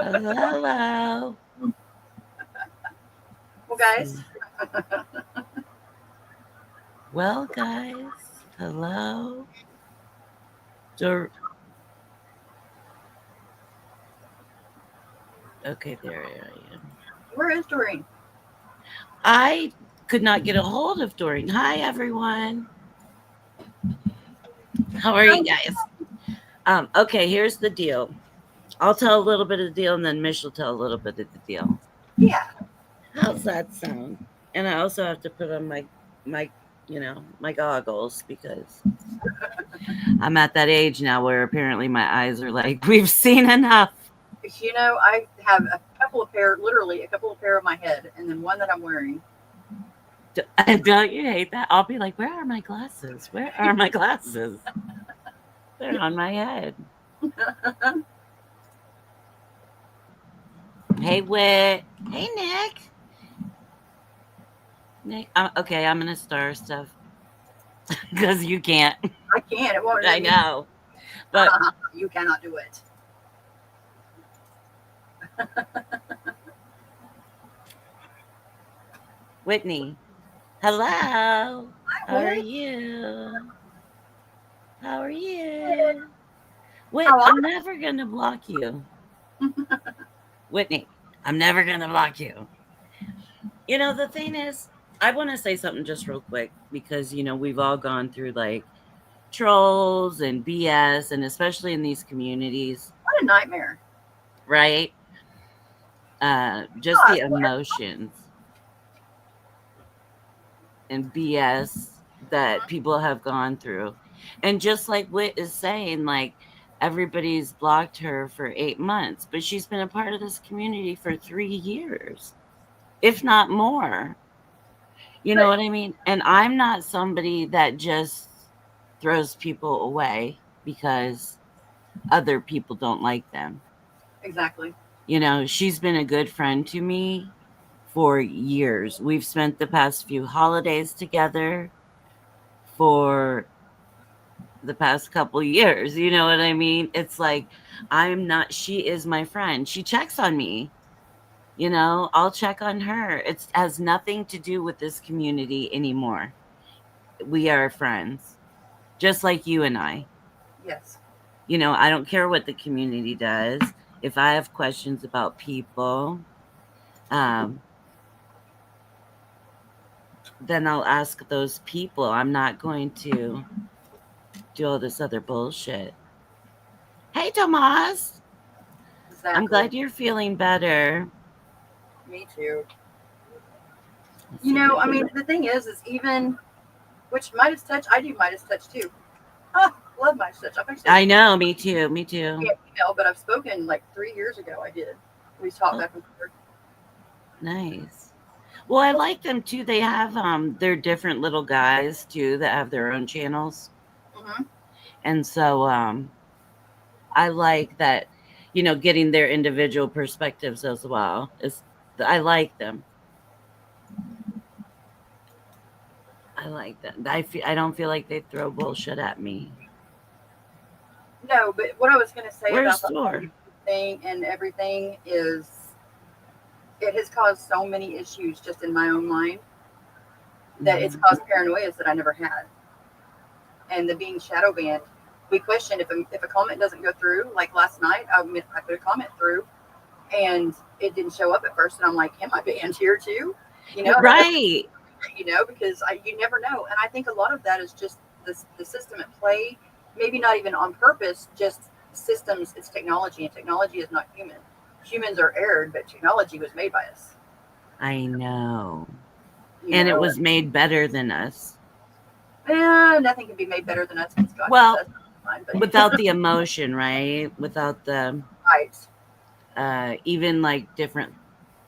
Hello. Well, guys, Well, guys. Hello. Dor- okay, there I am. where is Doreen? I could not get a hold of Doreen. Hi, everyone. How are you Oh, guys? Okay, here's the deal. I'll tell a little bit of the deal, and then Mish will tell a little bit of the deal. yeah. How's that sound? And I also have to put on my my goggles because I'm at that age now where apparently my eyes are like, we've seen enough. I have a couple of pair, literally a couple of pair of my head, and then one that I'm wearing. Don't you hate that? I'll be like, where are my glasses? Where are my glasses? They're on my head. Hey, Wit. Hey, Nick. Nick. Okay, I'm gonna star stuff because you can't. I can't. It won't I let me. know, but You cannot do it. Whitney. Hello. I How are would. you? How are you? Whit, How are I'm never gonna block you. you? Whitney, I'm never gonna block you. The thing is, I want to say something just real quick because we've all gone through like trolls and BS, and especially in these communities, What a nightmare. right? Just God, the emotions and BS that people have gone through. And just like Wit is saying, like everybody's blocked her for 8 months, but she's been a part of this community for 3 years, if not more. You know but what I mean? And I'm not somebody that just throws people away because other people don't like them. exactly. She's been a good friend to me for years. We've spent the past few holidays together for the past couple years. You know what I mean? It's like she is my friend. She checks on me. I'll check on her. It has nothing to do with this community anymore. We are friends, just like you and I. Yes. I don't care what the community does. If I have questions about people, um, then I'll ask those people. I'm not going to do all this other bullshit. Hey, Tomas. I'm Exactly. glad you're feeling better. Me too. Let's see. I mean, the thing is even which Midas touch, I do Midas touch too. Love Midas touch. I've actually I know, me too. Me too. can't email, but I've spoken like 3 years ago. I did. We talked Oh, back and forth. nice. Well, I like them too. They have they're different little guys too that have their own channels. Hmm. And so I like that, getting their individual perspectives as well. I like them. I like them. I don't feel like they throw bullshit at me. No, but what I was going to say Where's about the whole Thor? YouTube thing and everything is it has caused so many issues just in my own mind that it's Mhm. caused paranoias that I never had. And the being shadow banned, we question if a comment doesn't go through. Like last night, I put a comment through and it didn't show up at first, and I'm like, am I banned here too? And I Right. because you never know. And I think a lot of that is just the system at play, maybe not even on purpose, just systems. It's technology, and technology is not human. Humans are erred, but technology was made by us. I know. You And it know, was made better than us. Nothing can be made better than us because God made Well, us. Fine, but without the emotion, right? Without the right, even like different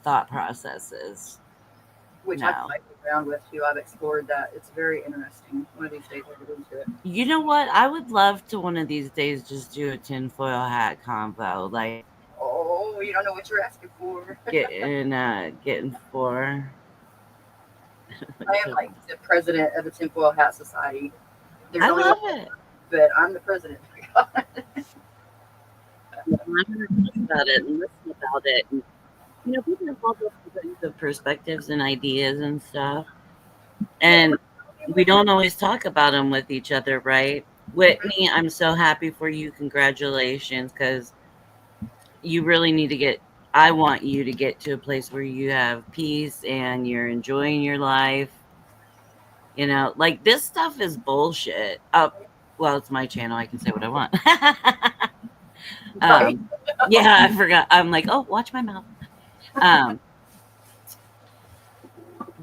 thought processes. which I've No. played around with too. I've explored that. It's very interesting. One of these days I'll get into it. You know what? I would love to one of these days just do a tinfoil hat combo, like Oh, you don't know what you're asking for. getting for. I am like the president of the Tinfoil Hat Society. There's I only one, love it. but I'm the president. I'm going to talk about it and listen about it. And, people have all different kinds of perspectives and ideas and stuff. Yeah, And we don't always talk about them with each other, right? Whitney, I'm so happy for you. Congratulations, because you really need to get, I want you to get to a place where you have peace and you're enjoying your life. Like this stuff is bullshit. Oh, well, it's my channel. I can say what I want. right. um, yeah, I forgot. I'm like, oh, watch my mouth. Um,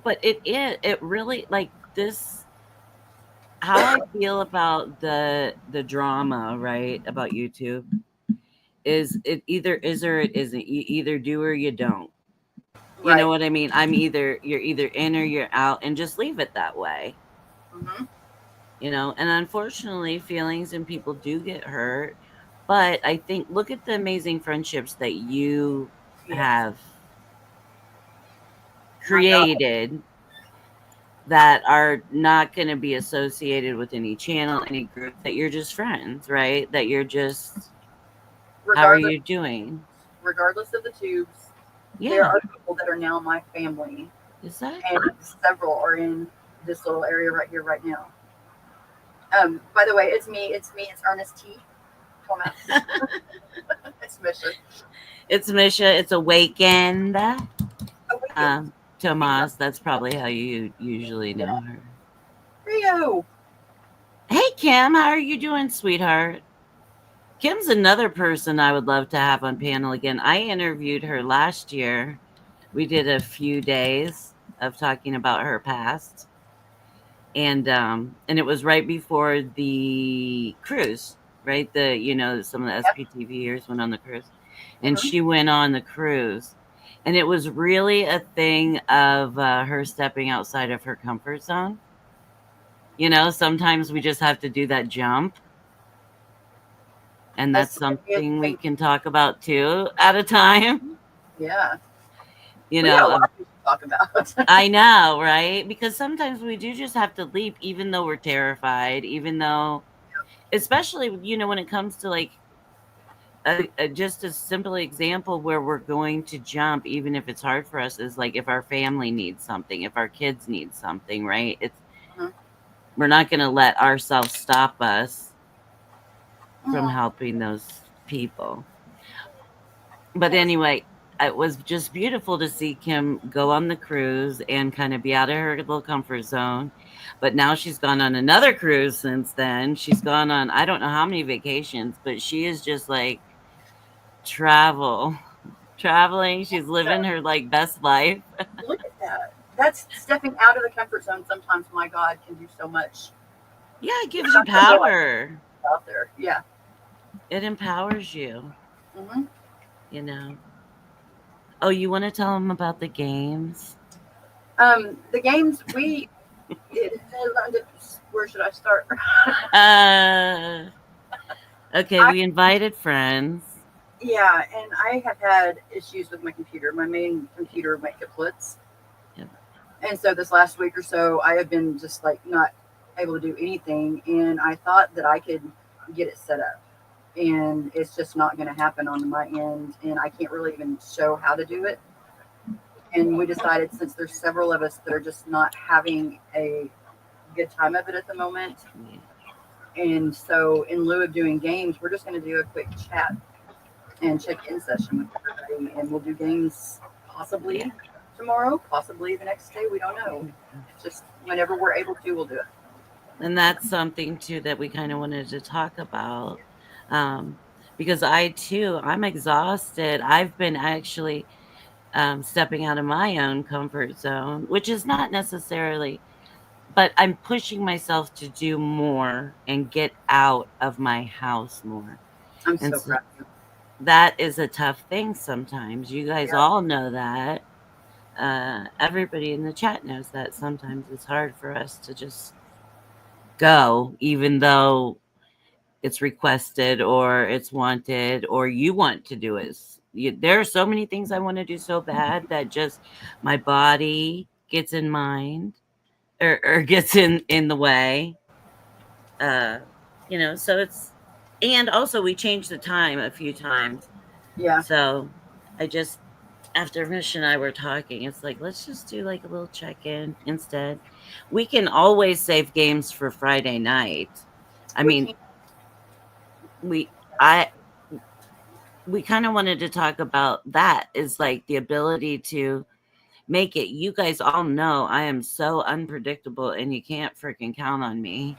but it really like this. How I feel about the drama, right, about YouTube is it either is or it isn't. You either do or you don't. You know Right. what I mean? You're either in or you're out, and just leave it that way. Hmm. And unfortunately, feelings and people do get hurt. But I think look at the amazing friendships that you Yes. have My God. created that are not going to be associated with any channel, any group, that you're just friends, right? That you're just, how are Regardless, you doing? regardless of the tubes, there Yeah, are people that are now my family, and exactly. several are in this little area right here, right now. By the way, it's me. It's me. It's Ernest T. Thomas. It's Misha. It's Misha. It's Awakened. Awakened. Tomas, that's probably how you usually know her. Rio. Hey, Kim, how are you doing, sweetheart? Kim's another person I would love to have on panel again. I interviewed her last year. We did a few days of talking about her past, and it was right before the cruise, right? Some of the Yep. SPTVers went on the cruise, and Hmm. she went on the cruise, and it was really a thing of her stepping outside of her comfort zone. Sometimes we just have to do that jump, and that's That's going to be a something we thing. can talk about too at a time. Yeah. You We got a know, lot to talk about. I know, right? Because sometimes we do just have to leap, even though we're terrified, even though, especially, when it comes to like just a simple example where we're going to jump, even if it's hard for us, is like if our family needs something, if our kids need something, right? Mhm. We're not going to let ourselves stop us from Mhm. helping those people. But Yes. anyway, it was just beautiful to see Kim go on the cruise and kind of be out of her little comfort zone. But now she's gone on another cruise since then. She's gone on, I don't know how many vacations, but she is just like traveling. She's living her like best life. Look at that. That's stepping out of the comfort zone. Sometimes, my God, can do so much. Yeah, it You gives you have to realize power. it's out there. Yeah. It empowers you, Hmm. you know. Oh, you want to tell them about the games? The games where should I start? Uh, okay, I we invited friends. Yeah, and I have had issues with my computer. My main computer went kaput, Yep. and so this last week or so, I have been just like not able to do anything. And I thought that I could get it set up, and it's just not going to happen on my end, and I can't really even show how to do it. And we decided, since there's several of us that are just not having a good time of it at the moment, Yeah. and so in lieu of doing games, we're just going to do a quick chat and check-in session with everybody, and we'll do games Yeah. possibly tomorrow, possibly the next day. We don't know. Just whenever we're able to, we'll do it. And that's something too that we kind of wanted to talk about. Um, because I'm exhausted. I've been actually stepping out of my own comfort zone, which is not necessarily, but I'm pushing myself to do more and get out of my house more. I'm And so so proud of you. that is a tough thing sometimes. You guys Yeah. all know that. Everybody in the chat knows that sometimes it's hard for us to just go, even though it's requested or it's wanted or you want to do it. There are so many things I want to do so bad that just my body gets in mind or gets in the way. uh so it's, and also we changed the time a few times. Yeah. So I just, after Mish and I were talking, it's like, let's just do like a little check in instead. We can always save games for Friday night. I We mean, can't. we, I, we kind of wanted to talk about that is like the ability to make it. You guys all know I am so unpredictable and you can't freaking count on me.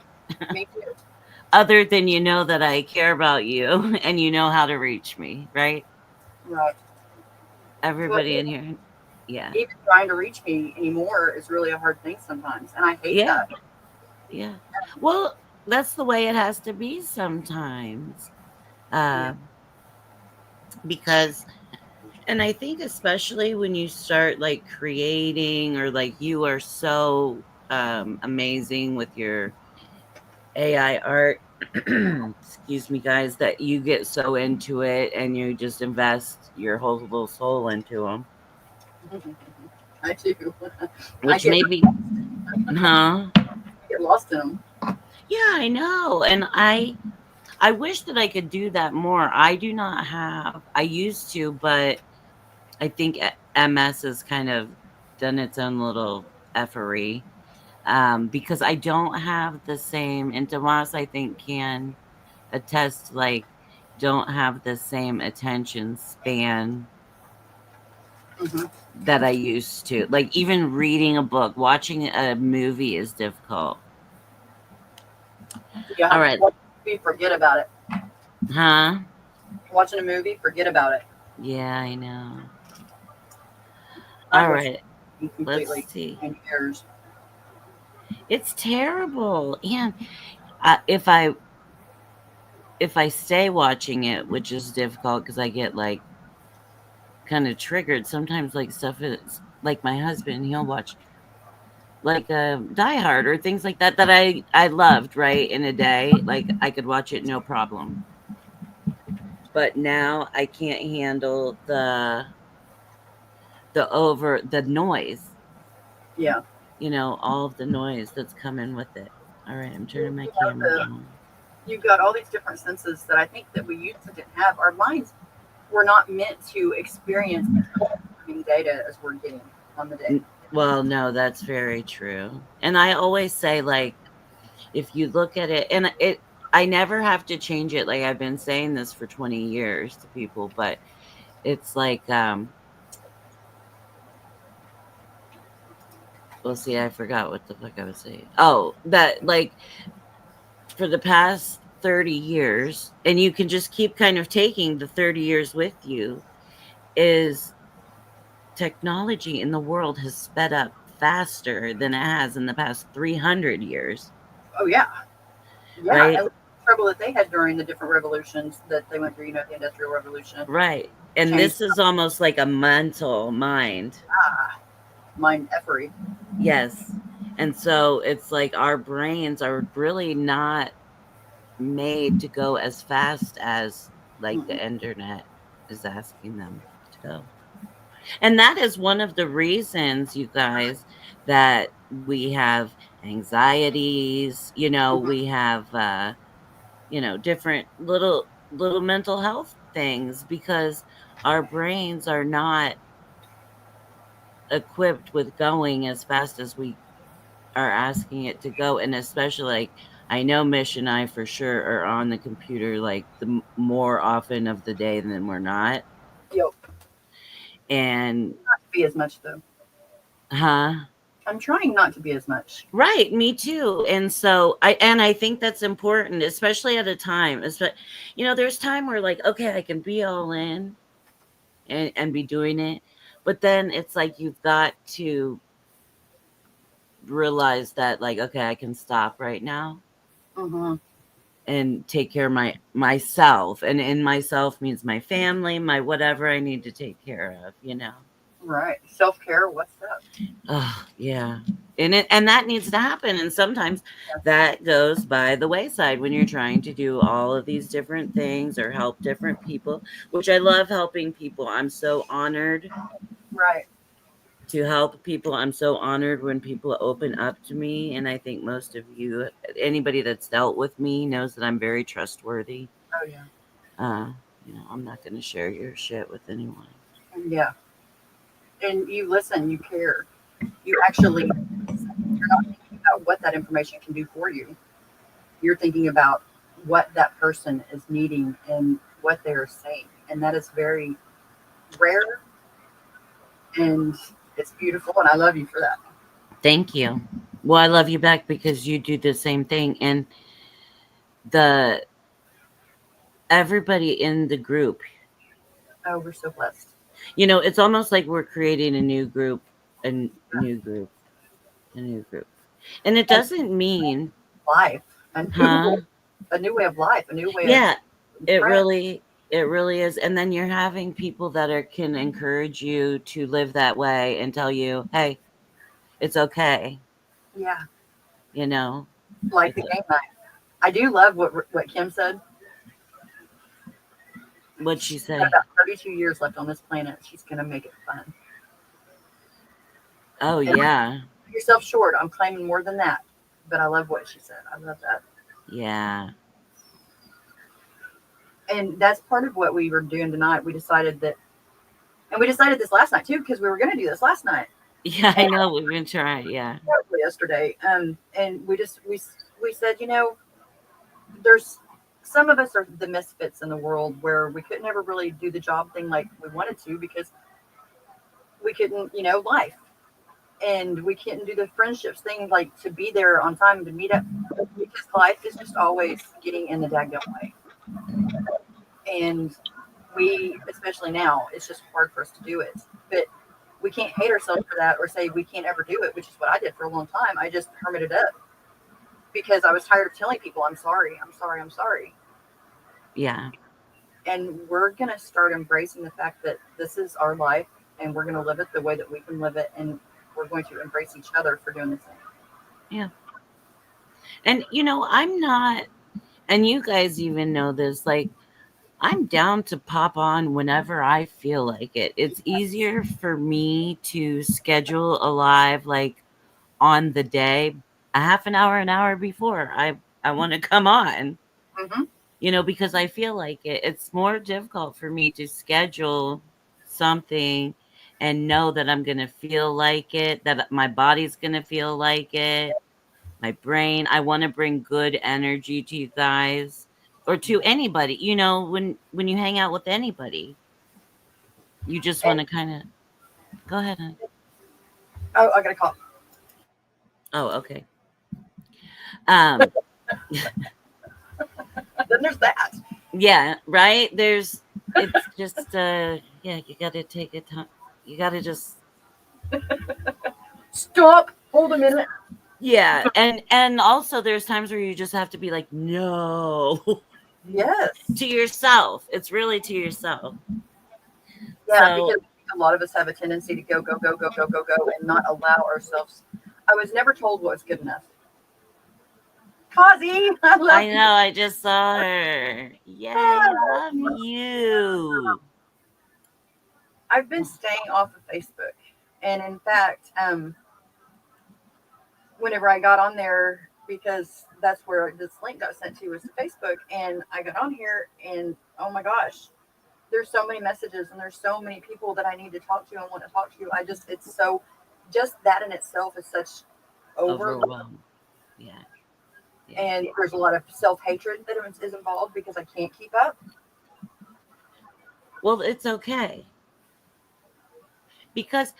Me too. Other than you know that I care about you and you know how to reach me, right? Right. But Everybody in here. Yeah. even trying to reach me anymore is really a hard thing sometimes, and I hate Yeah. that. Yeah. Well, that's the way it has to be sometimes. Yeah. Uh, because, and I think especially when you start like creating or like you are so amazing with your AI art, excuse me, guys, that you get so into it and you just invest your whole little soul into them, I do. I which get maybe, huh? get lost in them. Yeah, I know. And I wish that I could do that more. I do not have. I used to, but I think MS has kind of done its own little effery because I don't have the same. And Tomas, I think, can attest. Like, don't have the same attention span Hmm. that I used to. Like, even reading a book, watching a movie is difficult. All Yeah. right, Watch a movie, forget about it. huh? Watching a movie, forget about it. Yeah, I know. I All go right, let's completely see. in years. It's terrible. And if I stay watching it, which is difficult because I get like kind of triggered sometimes, like stuff is like my husband, he'll watch like Die Hard or things like that that I loved right in a day. Like I could watch it no problem. But now I can't handle the noise, Yeah. all of the noise that's coming with it. All right, I'm turning my You have camera on. you've got all these different senses that I think that we used to didn't have. Our minds were not meant to experience as many data as we're getting on the day. Well, no, that's very true. And I always say, like, if you look at it, and I never have to change it. Like, I've been saying this for 20 years to people, but it's like, well, see, I forgot what the fuck I was saying. Oh, that, like, for the past 30 years, and you can just keep kind of taking the 30 years with you, is technology in the world has sped up faster than it has in the past 300 years, Oh yeah, yeah. right? And the trouble that they had during the different revolutions that they went through, the Industrial Revolution, Right. And changed this is almost like a mental mind. mind effery. Yes. And so it's like our brains are really not made to go as fast as like Mm-mm. the internet is asking them to go. And that is one of the reasons, you guys, that we have anxieties, Mhm. we have different little mental health things because our brains are not equipped with going as fast as we are asking it to go. And especially like I know Mish and I for sure are on the computer like the more often of the day than we're not. Yo, And not to be as much though. huh. I'm trying not to be as much. Right, me too. And so I think that's important, especially at a time. There's time where like, okay, I can be all in and be doing it. But then it's like you've got to realize that like, okay, I can stop right now Hmm. and take care of myself. And in myself means my family, my whatever I need to take care of. Right. Self care. What's up? Oh, yeah. And that needs to happen. And sometimes that goes by the wayside when you're trying to do all of these different things or help different people, which I love helping people. I'm so honored Right. to help people. I'm so honored when people open up to me. And I think most of anybody that's dealt with me knows that I'm very trustworthy. Oh yeah. Uh, I'm not going to share your shit with anyone. Yeah. And you listen, you care. You actually listen. You're not thinking about what that information can do for you. You're thinking about what that person is needing and what they're saying. And that is very rare, and it's beautiful, and I love you for that. Thank you. Well, I love you back because you do the same thing. And the everybody in the group, Oh, we're so blessed. it's almost like we're creating a new group, a new group, a new group. And it And doesn't mean, life, huh? a new way of life, a new way of Yeah, it friends. really is. And then you're having people that can encourage you to live that way and tell you, hey, it's okay. Yeah, You know, like it's the game night. I do love what Kim said. what'd she She's got say? about 32 years left on this planet. She's gonna make it fun. Oh, And yeah. cut yourself short. I'm claiming more than that, but I love what she said. I love that. Yeah. And that's part of what we were doing tonight. We decided that, and we decided this last night too, because we were going to do this last night. Yeah, I And know. We've been trying. Yeah. yesterday, and we said, there's some of us are the misfits in the world where we couldn't ever really do the job thing like we wanted to because we couldn't, life, and we couldn't do the friendships thing like to be there on time to meet up because life is just always getting in the daggone way. And we, especially now, it's just hard for us to do it. But we can't hate ourselves for that or say we can't ever do it, which is what I did for a long time. I just hermited up because I was tired of telling people, I'm sorry, I'm sorry, I'm sorry. Yeah. And we're going to start embracing the fact that this is our life and we're going to live it the way that we can live it. And we're going to embrace each other for doing the same. Yeah. And, I'm not, and you guys even know this, like, I'm down to pop on whenever I feel like it. It's easier for me to schedule a live, like, on the day, a half an hour before I want to come on. Mm-hmm. Because I feel like it. It's more difficult for me to schedule something and know that I'm going to feel like it, that my body's going to feel like it, my brain. I want to bring good energy to you guys or to anybody. When you hang out with anybody, you just want And, to kind of go ahead. oh, I got a call. Oh, okay. Um, Then there's that. yeah, right. It's just, yeah, you got to take it time. You got to just, Stop. Hold a minute. yeah. And also there's times where you just have to be like, no, Yes. to yourself. It's really to yourself. Yeah, So, because a lot of us have a tendency to go, go, go, go, go, go, go, and not allow ourselves. I was never told what was good enough. Kazi, I love I you. know, I just saw her. Yay, love you. I've been staying off of Facebook, and in fact, whenever I got on there, because that's where this link got sent to was to Facebook, and I got on here, and oh my gosh, there's so many messages, and there's so many people that I need to talk to and want to talk to. It's so, just that in itself is such overload. Overwhelmed. Yeah. Yeah. And there's a lot of self-hatred that is involved because I can't keep up. Well, it's okay. Because,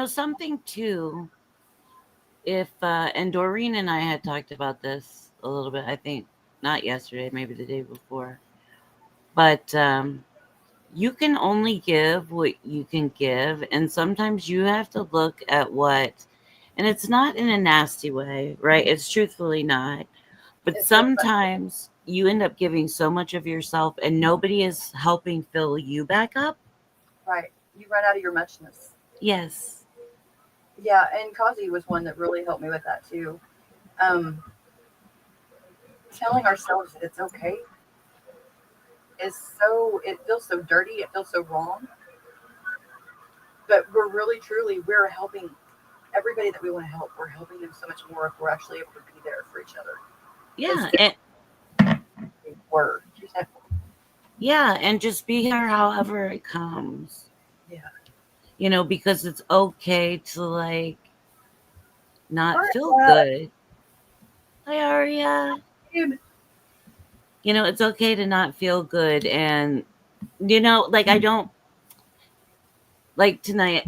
something too, if, and Doreen and I had talked about this a little bit, I think not yesterday, maybe the day before, but, you can only give what you can give. And sometimes you have to look at what, and it's not in a nasty way, right? It's truthfully not. But It's respect. sometimes you end up giving so much of yourself and nobody is helping fill you back up. Right. You run out of your muchness. Yes. Yeah, and Kazi was one that really helped me with that too. Um, Telling ourselves that it's okay is it feels so dirty, it feels so wrong. But we're really truly we're helping everybody that we want to help. We're helping them so much more if we're actually able to be there for each other. Yeah. Instead And of we were. Yeah, and just be here however it comes. Yeah. Because it's okay to like All not right. feel good. Hi, Aria. Dude. It's okay to not feel good. And, like I don't, like tonight,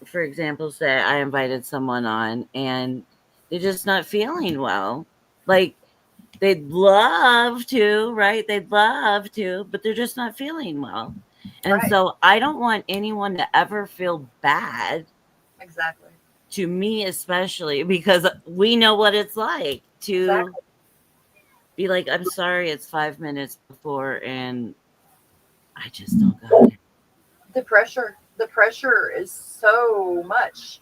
for example, say I invited someone on and they're just not feeling well. Like they'd love to, right? They'd love to, but they're just not feeling well. And Right. so I don't want anyone to ever feel bad, Exactly. to me especially, because we know what it's like to Exactly. be like, I'm sorry, it's 5 minutes before and I just don't got it. The pressure is so much,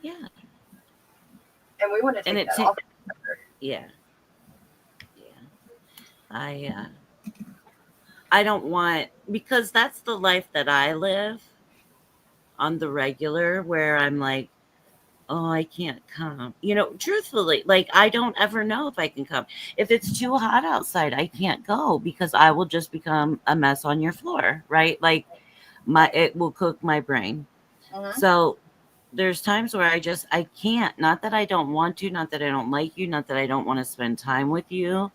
Yeah. and we want to And take it that off. yeah. Yeah. I don't want, because that's the life that I live on the regular, where I'm like, oh, I can't come. Truthfully, like I don't ever know if I can come. If it's too hot outside, I can't go because I will just become a mess on your floor, right? Like Right. it will cook my brain. Mm-hmm. So there's times where I can't. Not that I don't want to, not that I don't like you, not that I don't want to spend time with you,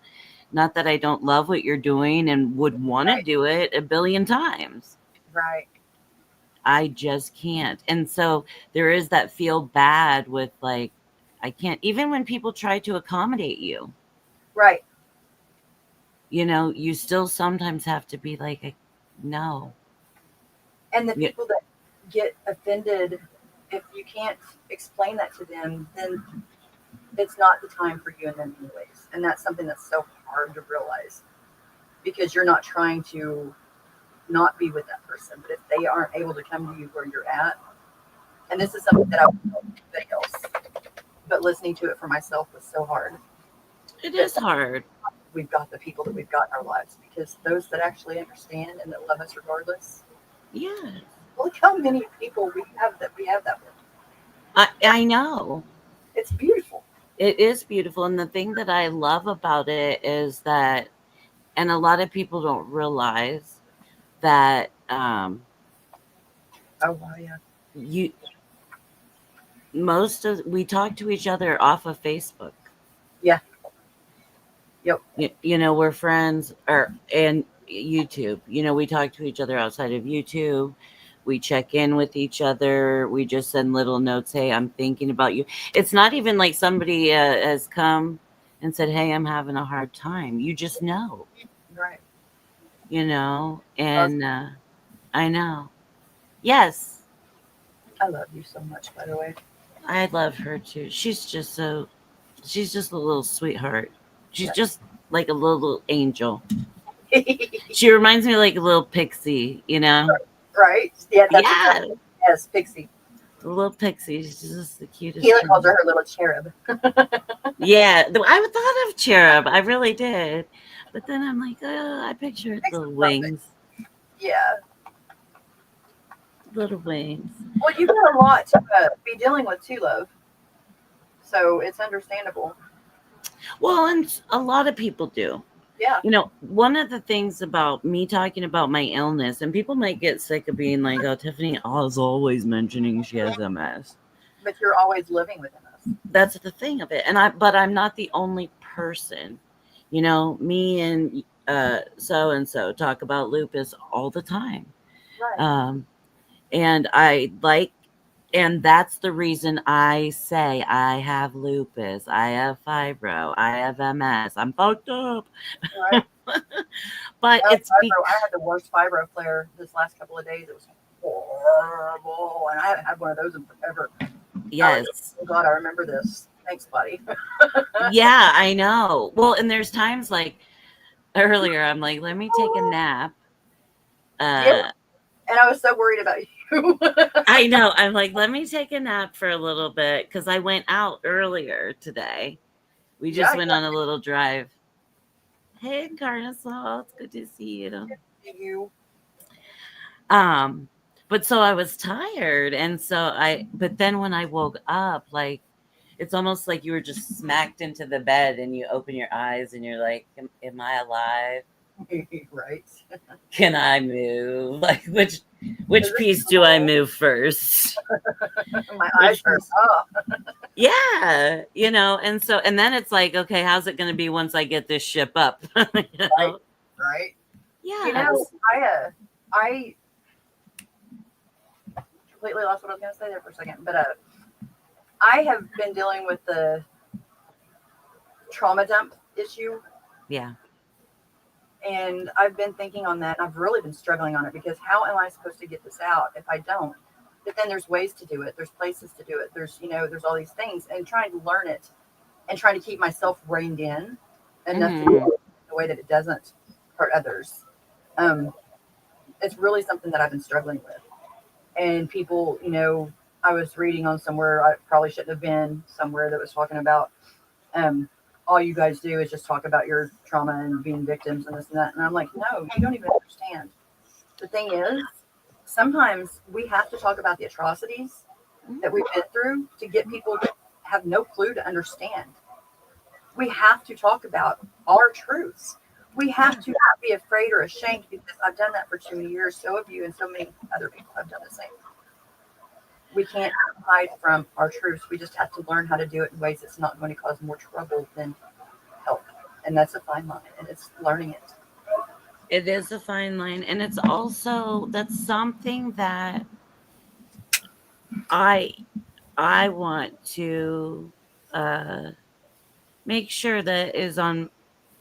not that I don't love what you're doing and would want to Right. do it a billion times. Right. I just can't. And so there is that feel bad with like, I can't, even when people try to accommodate you, Right. you still sometimes have to be like, no. And the Yeah, people that get offended, if you can't explain that to them, then it's not the time for you and them anyways. And that's something that's so hard to realize, because you're not trying to not be with that person. But if they aren't able to come to you where you're at, and this is something that I would tell anybody else, but listening to it for myself was so hard. it But is hard. we've got the people that we've got in our lives, because those that actually understand and that love us regardless. Yeah, Look how many people we have that with. I know. It's beautiful. It is beautiful. And the thing that I love about it is that, and a lot of people don't realize that Oh wow, yeah. you, we talk to each other off of Facebook. Yeah. Yep. We're friends, and YouTube. We talk to each other outside of YouTube. We check in with each other. We just send little notes. Hey, I'm thinking about you. It's not even like somebody has come and said, hey, I'm having a hard time. You just know, Right. and I know. Yes, I love you so much, by the way. I love her too. She's just a little sweetheart. She's just like a little angel. She reminds me of like a little pixie, Right? Yeah, that's Yeah, exactly. Yes, Pixie. the little pixie. She's just the cutest Keela calls thing. her her little cherub. Yeah, I thought of cherub. I really did. But then I'm like, oh, I pictured Makes little them perfect. wings. Yeah. Little wings. Well, you've got a lot to be dealing with too, love. So it's understandable. Well, and a lot of people do. Yeah. One of the things about me talking about my illness, and people might get sick of being like, oh, Tiffany is always mentioning she has MS. But you're always living within us. That's the thing of it. But I'm not the only person. Me and so and so talk about lupus all the time. Right. Um, and and that's the reason I say I have lupus, I have fibro, I have MS, I'm fucked up. Right. But No, it's fibro. I had the worst fibro flare this last couple of days. It was horrible, and I haven't had one of those in forever. yes. Oh God, I remember this. Thanks, buddy. Yeah, I know. Well, and there's times like earlier, I'm like, let me take a nap. Yeah, Uh, and I was so worried about you. I know. I'm like, let me take a nap for a little bit because I went out earlier today. We Yeah, just went on a little drive. Hey, Carnisol, it's good to see you. you. Um, but so I was tired, and but then when I woke up, like, it's almost like you were just smacked into the bed, and you open your eyes, and you're like, am I alive? Right. Can I move? Like which piece do I move first? My eyes Which hurt. piece? Oh, Yeah, and so and then it's like, okay, how's it going to be once I get this ship up? you right, know? right. You know, Yes. I completely lost what I was going to say there for a second, but I have been dealing with the trauma dump issue, Yeah. and I've been thinking on that, and I've really been struggling on it because how am I supposed to get this out if I don't? But then there's ways to do it. There's places to do it. There's all these things, and trying to learn it and trying to keep myself reined in enough to do Hmm. it in a way that it doesn't hurt others. Um, it's really something that I've been struggling with. And people, I was reading on somewhere, I probably shouldn't have been somewhere that was talking about um, all you guys do is just talk about your trauma and being victims and this and that. And I'm like, no, you don't even understand. The thing is, sometimes we have to talk about the atrocities that we've been through to get people that have no clue to understand. We have to talk about our truths. We have to not be afraid or ashamed because I've done that for too many years. So have you, and so many other people have done the same. We can't hide from our truths. We just have to learn how to do it in ways that's not going to cause more trouble than help. And that's a fine line, and it's learning it. It is a fine line, and it's also that's something that I I want to uh make sure that is on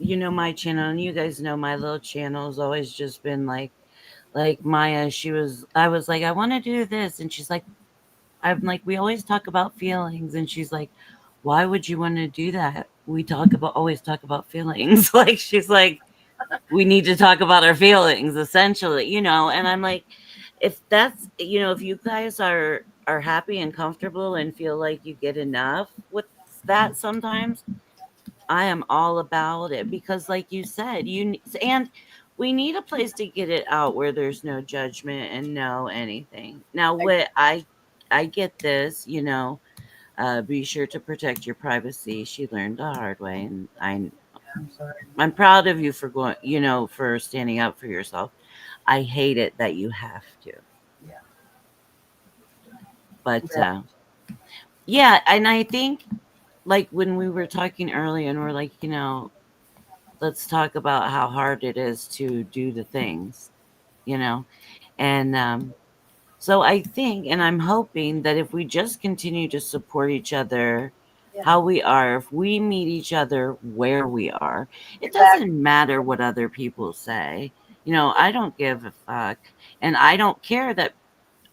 my channel, and you guys know my little channel has always just been like Maya. I was like, I want to do this, and she's like, I'm like, we always talk about feelings, and she's like, why would you want to do that? We always talk about feelings. Like she's like, we need to talk about our feelings, essentially, and I'm like, if that's if you guys are happy and comfortable and feel like you get enough with that sometimes, I am all about it because, like you said, and we need a place to get it out where there's no judgment and no anything. Now, what I get this, be sure to protect your privacy. She learned the hard way, and I'm sorry. I'm proud of you for going, for standing up for yourself. I hate it that you have to, Yeah. but Yeah. yeah, and I think like when we were talking earlier, and we're like, let's talk about how hard it is to do the things, you know? And so I think, and I'm hoping that if we just continue to support each other Yeah. how we are, if we meet each other where we are, it Exactly. doesn't matter what other people say. I don't give a fuck. And I don't care that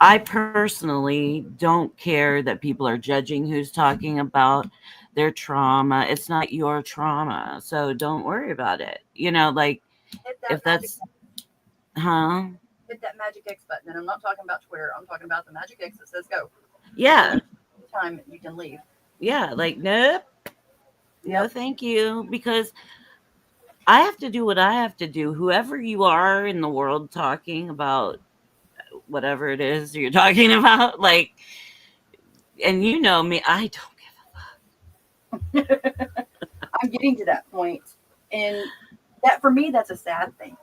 I personally don't care that people are judging who's talking about their trauma. It's not your trauma. So don't worry about it. Like Hit that if magic. that's, huh? Hit that magic X button, and I'm not talking about Twitter. I'm talking about the magic X that says go. You can Yeah. leave anytime. You can leave. Yeah. Like, nope. No, Yep. thank you. Because I have to do what I have to do. Whoever you are in the world talking about whatever it is you're talking about, like, and you know me, I don't I'm getting to that point, and that for me, that's a sad thing.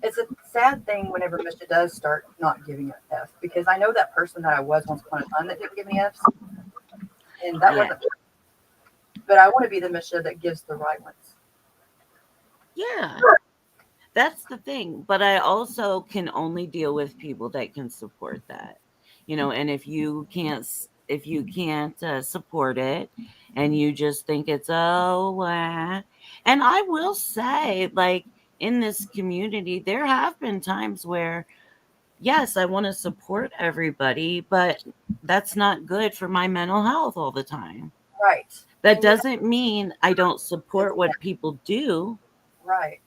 It's a sad thing whenever Misha does start not giving an F because I know that person that I was once upon a time that didn't give me Fs, and that yeah. wasn't. But I want to be the Misha that gives the right ones. Yeah. That's the thing. But I also can only deal with people that can support that. And if you can't support it and you just think it's and I will say, like, in this community there have been times where yes, I want to support everybody, but that's not good for my mental health all the time. Right. That And you doesn't mean I don't have support what people do, right.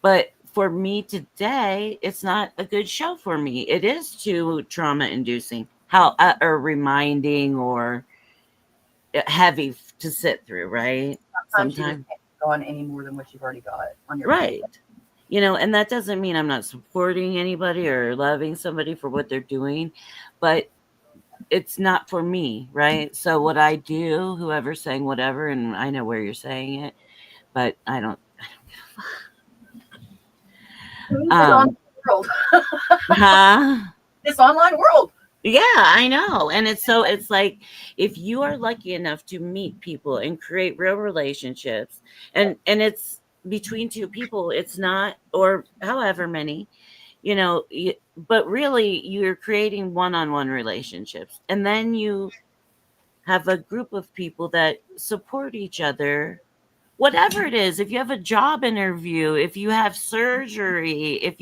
but for me today, it's not a good show for me. It is too trauma inducing, how or reminding or heavy to sit through, right? Sometimes you just Sometimes, can't go on any more than what you've already got on your plate. right. And that doesn't mean I'm not supporting anybody or loving somebody for what they're doing, but it's not for me, right? So what I do, whoever's saying whatever, and I know where you're saying it, but I don't. This Um, online world. huh? This online world. Yeah, I know. And it's like if you are lucky enough to meet people and create real relationships and it's between two people, it's not or however many, but really you're creating one-on-one relationships. And then you have a group of people that support each other. Whatever it is, if you have a job interview, if you have surgery,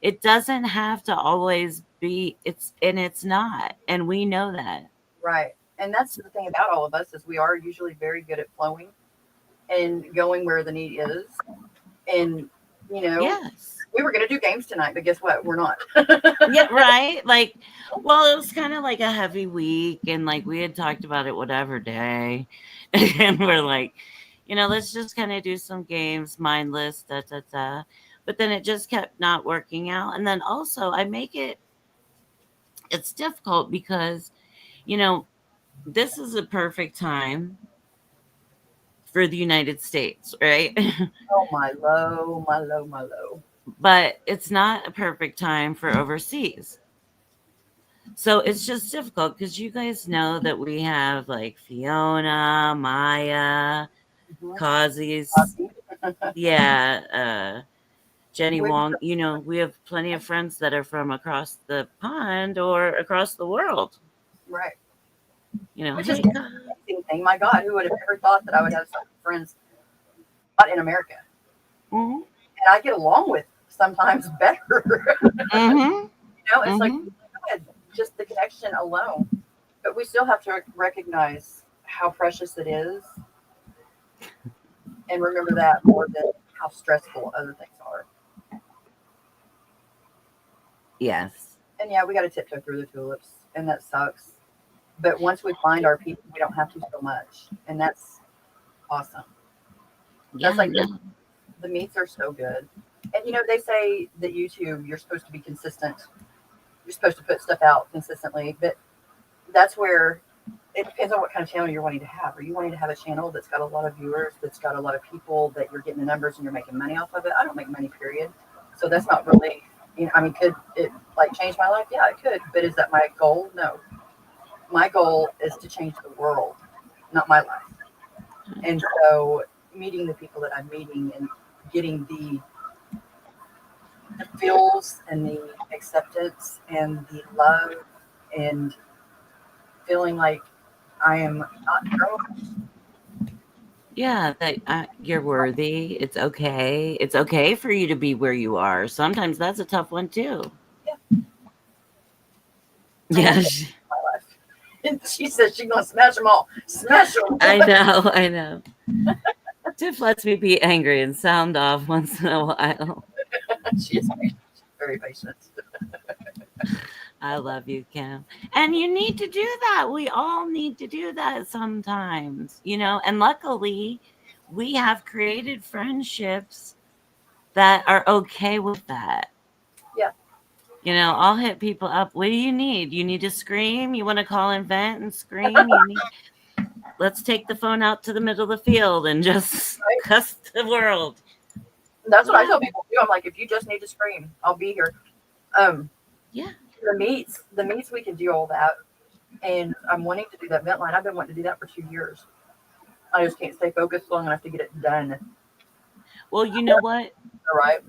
it doesn't have to always be, it's not. And we know that. Right. And that's the thing about all of us is we are usually very good at flowing and going where the need is. And, you know, Yes. we were going to do games tonight, but guess what? We're not. Yeah, right. Like, well, it was kind of like a heavy week, and like we had talked about it whatever day. And we're like, let's just kind of do some games, mindless, da da da. But then it just kept not working out. And then also I make it's difficult because, you know, this is a perfect time for the United States, right? Oh, my low, my low, my low. But it's not a perfect time for overseas. So it's just difficult because you guys know that we have like Fiona, Maya, Mhm. Kazi's, yeah, Jenny We- Wong. We have plenty of friends that are from across the pond or across the world. Right. Which is Hey, an amazing thing. My God, who would have ever thought that I would have some friends not in America? mm-hmm, And I get along with sometimes better. mm-hmm, It's like, mm-hmm. God, just the connection alone. But we still have to recognize how precious it is and remember that more than how stressful other things are. Yes. And yeah, we got to tiptoe through the tulips, and that sucks. But once we find our people, we don't have to so much, and that's awesome. Yeah. That's like No. the meats are so good. And they say that YouTube, you're supposed to be consistent. You're supposed to put stuff out consistently, but that's where it depends on what kind of channel you're wanting to have. Are you wanting to have a channel that's got a lot of viewers, that's got a lot of people, that you're getting the numbers and you're making money off of it? I don't make money, period. So that's not really, could it like change my life? Yeah, it could. But is that my goal? No. My goal is to change the world, not my life. And so meeting the people that I'm meeting and getting the feels and the acceptance and the love and feeling like I am not broken. Yeah, that you're worthy. It's okay. It's okay for you to be where you are. Sometimes that's a tough one too. Yeah. Yeah, My life. And she says she's gonna smash them all. Smash them. I know. I know. Tiff lets me be angry and sound off once in a while. She is patient. She's very patient. I love you, Kim. And you need to do that. We all need to do that sometimes, and luckily we have created friendships that are okay with that. Yeah. I'll hit people up. What do you need? You need to scream? You want to call and vent and scream? Let's take the phone out to the middle of the field and just cuss the world. That's what I tell people too. I'm like, if you just need to scream, I'll be here. Yeah. The meets we can do all that. And I'm wanting to do that vent line. I've been wanting to do that for 2 years. I just can't stay focused long enough to get it done. Well, you know what? All right.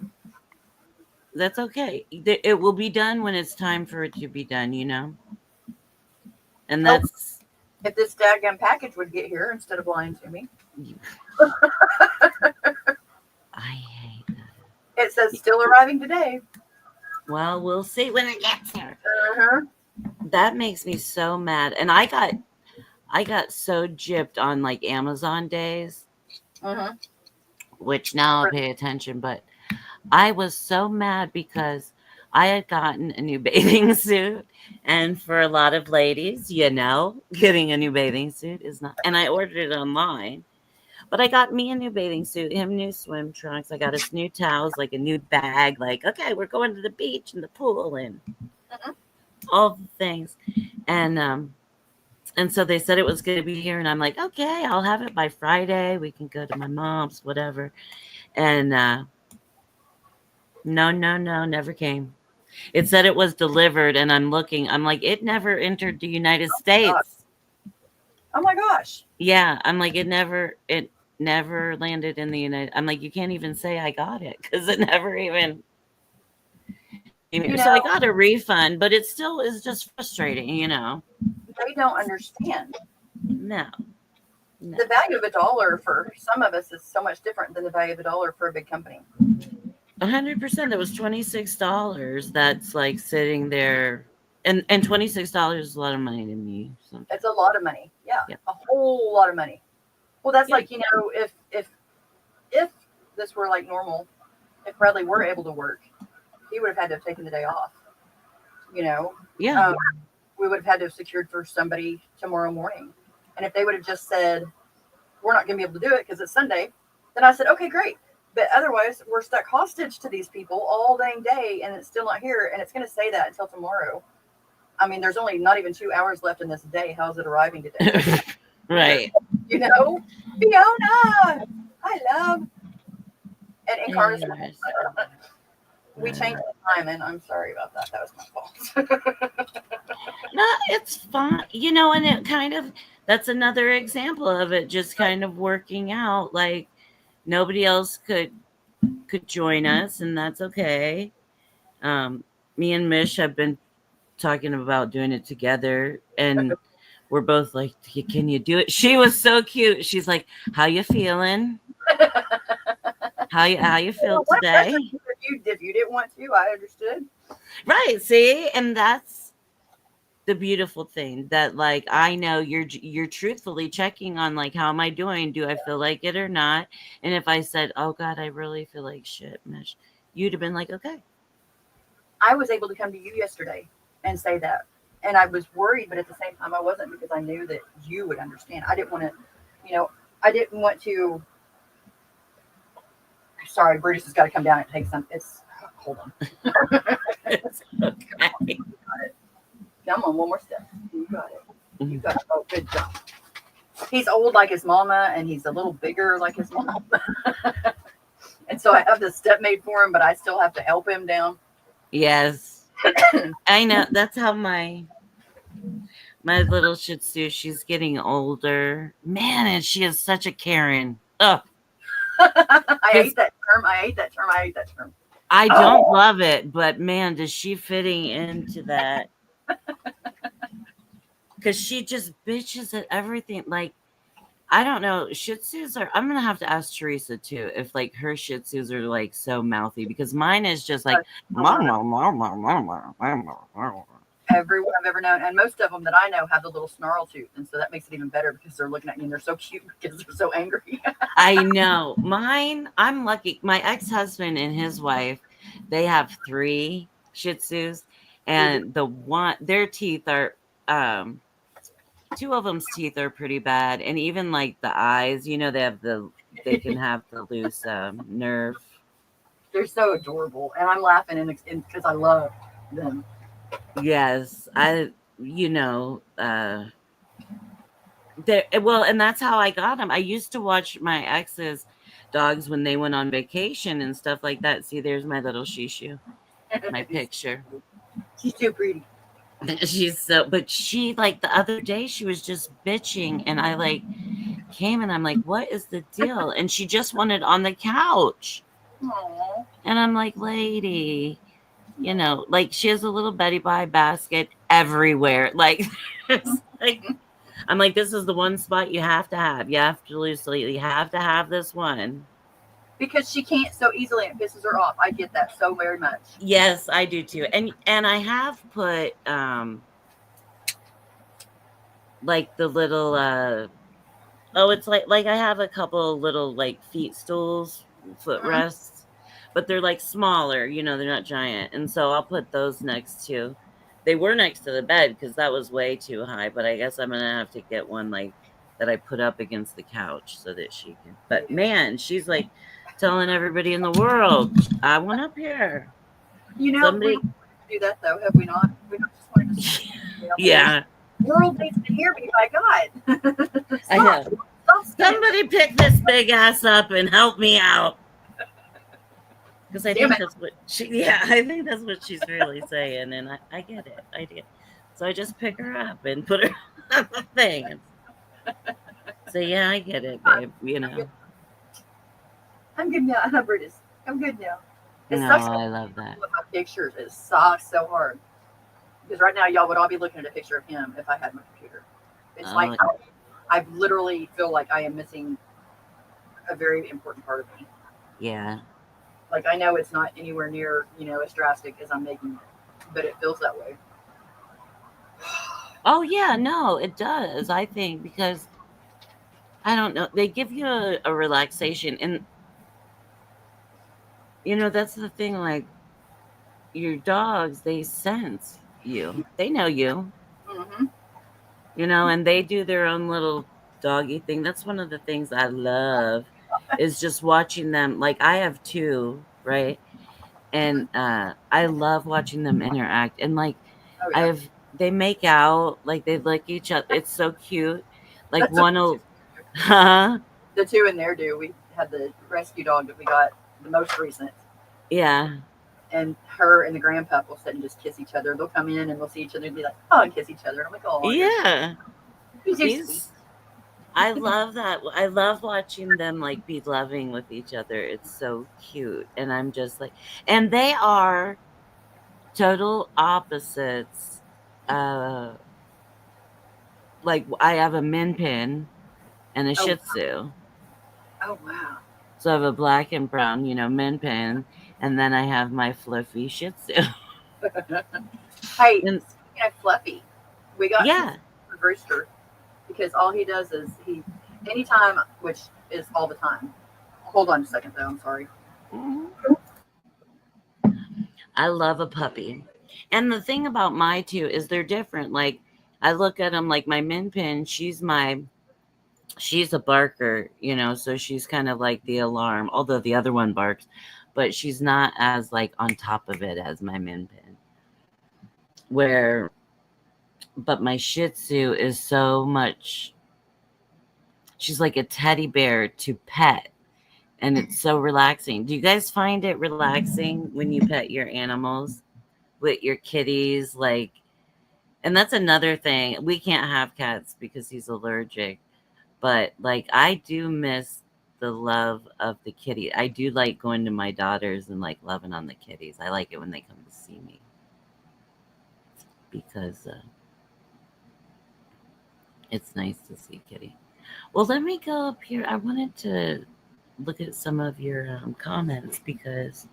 That's okay. It will be done when it's time for it to be done, And that's if this daggum package would get here instead of lying to me. I hate that. It says still arriving today. Well, we'll see when it gets here. Uh-huh. That makes me so mad. And I got so gypped on like Amazon days, which now I'll pay attention, but I was so mad because I had gotten a new bathing suit. And for a lot of ladies, getting a new bathing suit is not, and I ordered it online. But I got me a new bathing suit, him new swim trunks. I got us new towels, like a new bag. Like, okay, we're going to the beach and the pool and all the things. And so they said it was going to be here. And I'm like, okay, I'll have it by Friday. We can go to my mom's, whatever. And No, never came. It said it was delivered, and I'm looking. I'm like, it never entered the United States. Oh my gosh. Yeah, I'm like, it never landed in the United. I'm like, you can't even say I got it because it never even. So I got a refund, but it still is just frustrating, They don't understand. No. The value of a dollar for some of us is so much different than the value of a dollar for a big company. 100%. That was $26. That's like sitting there, and $26 is a lot of money to me. So. It's a lot of money. Yeah, a whole lot of money. Well, that's like, if this were like normal, if Bradley were able to work, he would have had to have taken the day off. Yeah. We would have had to have secured for somebody tomorrow morning. And if they would have just said, we're not going to be able to do it because it's Sunday, then I said, okay, great. But otherwise, we're stuck hostage to these people all dang day, and it's still not here. And it's going to say that until tomorrow. I mean, there's only not even 2 hours left in this day. How's it arriving today? Right. Fiona, I love. And Encarna's we changed the time, and I'm sorry about that. That was my fault. No, it's fine. And it kind of, that's another example of it just kind of working out. Like nobody else could join us, and that's okay. Me and Mish have been talking about doing it together, and we're both like, can you do it? She was so cute. She's like, how you feeling? How you feel today? If you didn't want to, I understood. Right. See, and that's the beautiful thing, that like I know you're truthfully checking on like, how am I doing? Do I feel like it or not? And if I said, oh God, I really feel like shit, Mish, you'd have been like, okay. I was able to come to you yesterday and say that. And I was worried, but at the same time I wasn't, because I knew that you would understand. I didn't want to, sorry, Brutus has got to come down and take some. Hold on. It's okay. Come on, one more step. You got it. You got it. Oh, good job. He's old like his mama, and he's a little bigger like his mom. And so I have the step made for him, but I still have to help him down. Yes. I know. That's how my little Shih Tzu, she's getting older. Man, and she is such a Karen. Ugh. I hate that term. I don't love it, but man, does she fitting into that? Because she just bitches at everything. Like, I don't know. Shih Tzus are, I'm going to have to ask Teresa too, if like her Shih Tzus are like so mouthy, because mine is just like, everyone I've ever known, and most of them that I know have the little snarl tooth, and so that makes it even better because they're looking at you and they're so cute because they're so angry. I know. Mine, I'm lucky. My ex-husband and his wife, they have 3 Shih Tzus, and their teeth are, 2 of them's teeth are pretty bad, and even like the eyes, they can have the loose nerve. They're so adorable, and I'm laughing because I love them. Yes, and that's how I got them. I used to watch my ex's dogs when they went on vacation and stuff like that. See, there's my little Shishu, my picture. She's too pretty. But she, like the other day, she was just bitching, and I like came and I'm like, what is the deal? And she just wanted on the couch. Aww. And I'm like, lady, like she has a little Betty Bye basket everywhere. Like, I'm like, this is the one spot you have to have. You have to have this one. Because she can't so easily, it pisses her off. I get that so very much. Yes, I do too. And I have put like the little it's like I have a couple little like feet stools, footrests, but they're like smaller, they're not giant. And so I'll put those next to, they were next to the bed because that was way too high, but I guess I'm gonna have to get one like that I put up against the couch so that she can. But man, she's like telling everybody in the world, I want up here. Somebody do that though, have we not? We just wanted to yeah. The world needs to hear me, by God. I know. Somebody pick this big ass up and help me out. Because I Damn think it. that's what yeah, I think that's what she's really saying. And I get it. I get So I just pick her up and put her on the thing and say, yeah, I get it, babe. I'm good now. I'm British. I'm good now. It No, sucks with I love that. my pictures. It sucks so hard. Because right now, y'all would all be looking at a picture of him if I had my computer. It's like Oh, I literally feel like I am missing a very important part of me. yeah. Like I know it's not anywhere near, as drastic as I'm making it, but it feels that way. Oh, yeah, no, it does. I think because I don't know, they give you a relaxation. And, that's the thing. Like, your dogs, they sense you, they know you, Mm-hmm. and they do their own little doggy thing. That's one of the things I love is just watching them. Like, I have two, right? And I love watching them interact. And like, Oh I yeah, have they make out, like they lick each other. It's so cute. Like that's what one will, huh? the two in there do. We had the rescue dog that we got the most recent, Yeah, and her and the grandpup will sit and just kiss each other. They'll come in and we'll see each other and be like, oh, and kiss each other. I'm like, oh, yeah. you're so sweet. He's I love that. I love watching them like be loving with each other. It's so cute. And I'm just like, and they are total opposites. Uh like I have a Min Pin and a Oh, Shih Tzu. oh wow. So I have a black and brown, Min Pin, and then I have my fluffy Shih Tzu. Hey, And speaking of Fluffy, we got some yeah. for Brewster because all he does is anytime, which is all the time. Hold on a second though. I'm sorry. Mhm. I love a puppy. And the thing about my two is they're different. Like I look at them like my Min Pin, she's a barker, so she's kind of like the alarm, although the other one barks, but she's not as like on top of it as my Min Pin. Where but my Shih Tzu is so much she's like a teddy bear to pet, and it's so relaxing. Do you guys find it relaxing when you pet your animals with your kitties? Like, and that's another thing. We can't have cats because he's allergic, but like I do miss the love of the kitty. I do like going to my daughters and like loving on the kitties. I like it when they come to see me because it's nice to see kitty. Well, let me go up here. I wanted to look at some of your comments because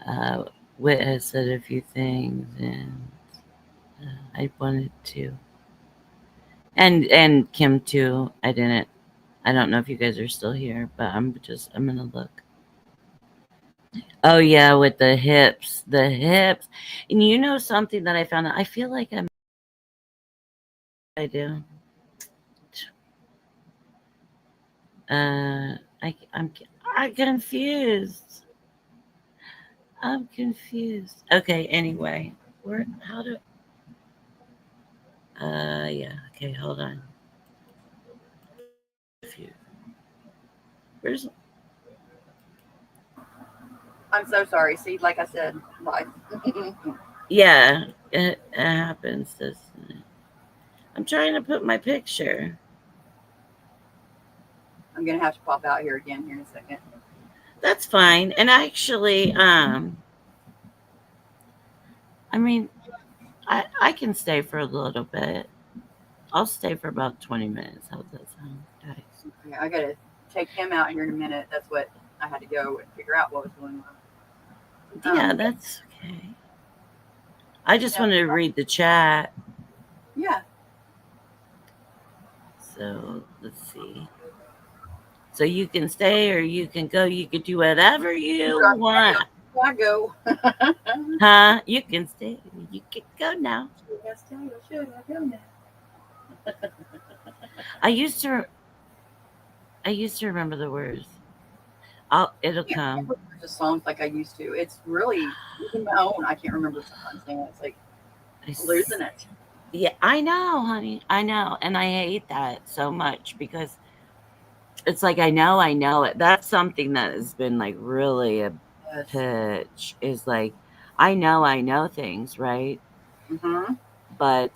uh, Wit has said a few things, and I wanted to, and Kim too. I didn't. I don't know if you guys are still here, but I'm gonna look. Oh yeah, with the hips, and something that I found out. I feel like I do. Uh, I'm confused. I'm confused. Okay, anyway. Where how do yeah, okay, hold on. If you where's I'm so sorry. See, like I said, life. yeah, it happens this I'm trying to put my picture. I'm gonna have to pop out here again here in a second. That's fine. And actually, I mean, I can stay for a little bit. I'll stay for about 20 minutes. How's that sound, guys? Okay, I gotta take him out here in a minute. That's what I had to go and figure out what was going on. Yeah, that's okay. I just Yeah, wanted to read the chat. yeah. So let's see. So you can stay or you can go. You can do whatever you want. I go. Huh? You can stay. You can go now. I used to remember the words. It'll Can't come. remember the songs like I used to. It's really even my own. I can't remember sometimes saying it's like losing it. Yeah, I know, honey. I know. And I hate that so much because it's like I know it. That's something that has been like really a Yes. pitch is like, I know things, right? Hmm. But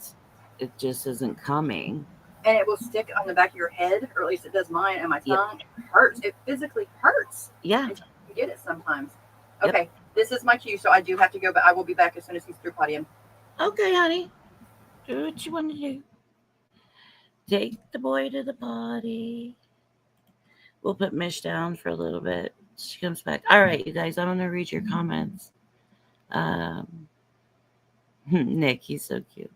it just isn't coming. And it will stick on the back of your head, or at least it does mine, and my Yep. tongue. It hurts. It physically hurts. Yeah. And you can get it sometimes. Yep. Okay, this is my cue, so I do have to go, but I will be back as soon as he's through potty. Okay, honey. Do what you want to do. Take the boy to the potty. We'll put Mish down for a little bit. She comes back. All right, you guys, I'm going to read your comments. Nick, he's so cute.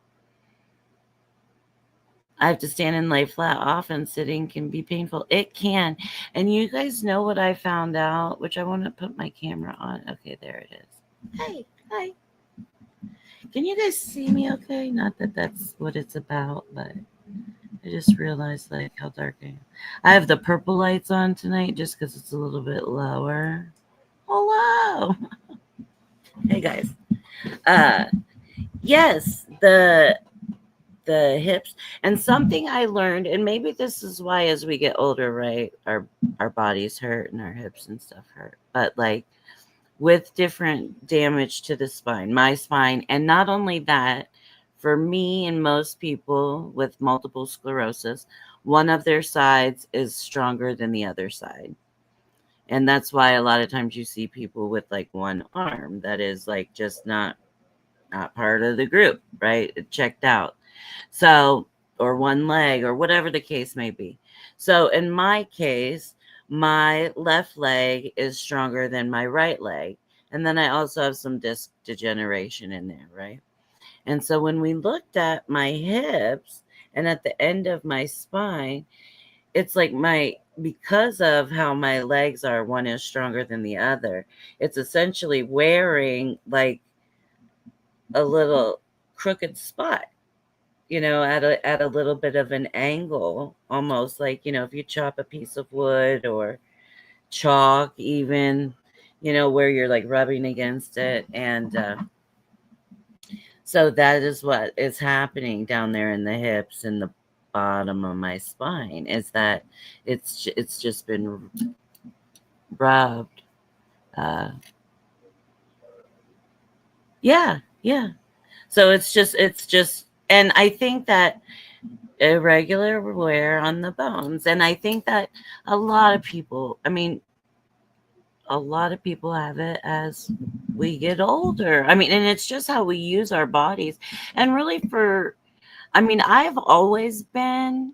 I have to stand and lay flat. Often sitting can be painful. It can. And you guys know what I found out, which I want to put my camera on. Okay, there it is. Hey, hi. Can you guys see me okay? Not that that's what it's about, but I just realized like how dark I am. I have the purple lights on tonight just because it's a little bit lower. Hello. Hey guys. Yes, the hips, and something I learned, and maybe this is why as we get older, right, our bodies hurt and our hips and stuff hurt. But like with different damage to the spine, my spine, and not only that, for me and most people with multiple sclerosis, one of their sides is stronger than the other side. And that's why a lot of times you see people with like one arm that is like just not part of the group, right? It checked out. So, or one leg, or whatever the case may be. So, in my case, my left leg is stronger than my right leg. And then I also have some disc degeneration in there, right? And so, when we looked at my hips and at the end of my spine, it's like because of how my legs are, one is stronger than the other. It's essentially wearing like a little crooked spot, at a little bit of an angle, almost like, if you chop a piece of wood or chalk, even, where you're like rubbing against it. And so that is what is happening down there in the hips and the bottom of my spine, is that it's just been rubbed. Uh, yeah, yeah. So it's just, and I think that irregular wear on the bones. And I think that a lot of people, a lot of people have it as we get older. And it's just how we use our bodies. And really I've always been,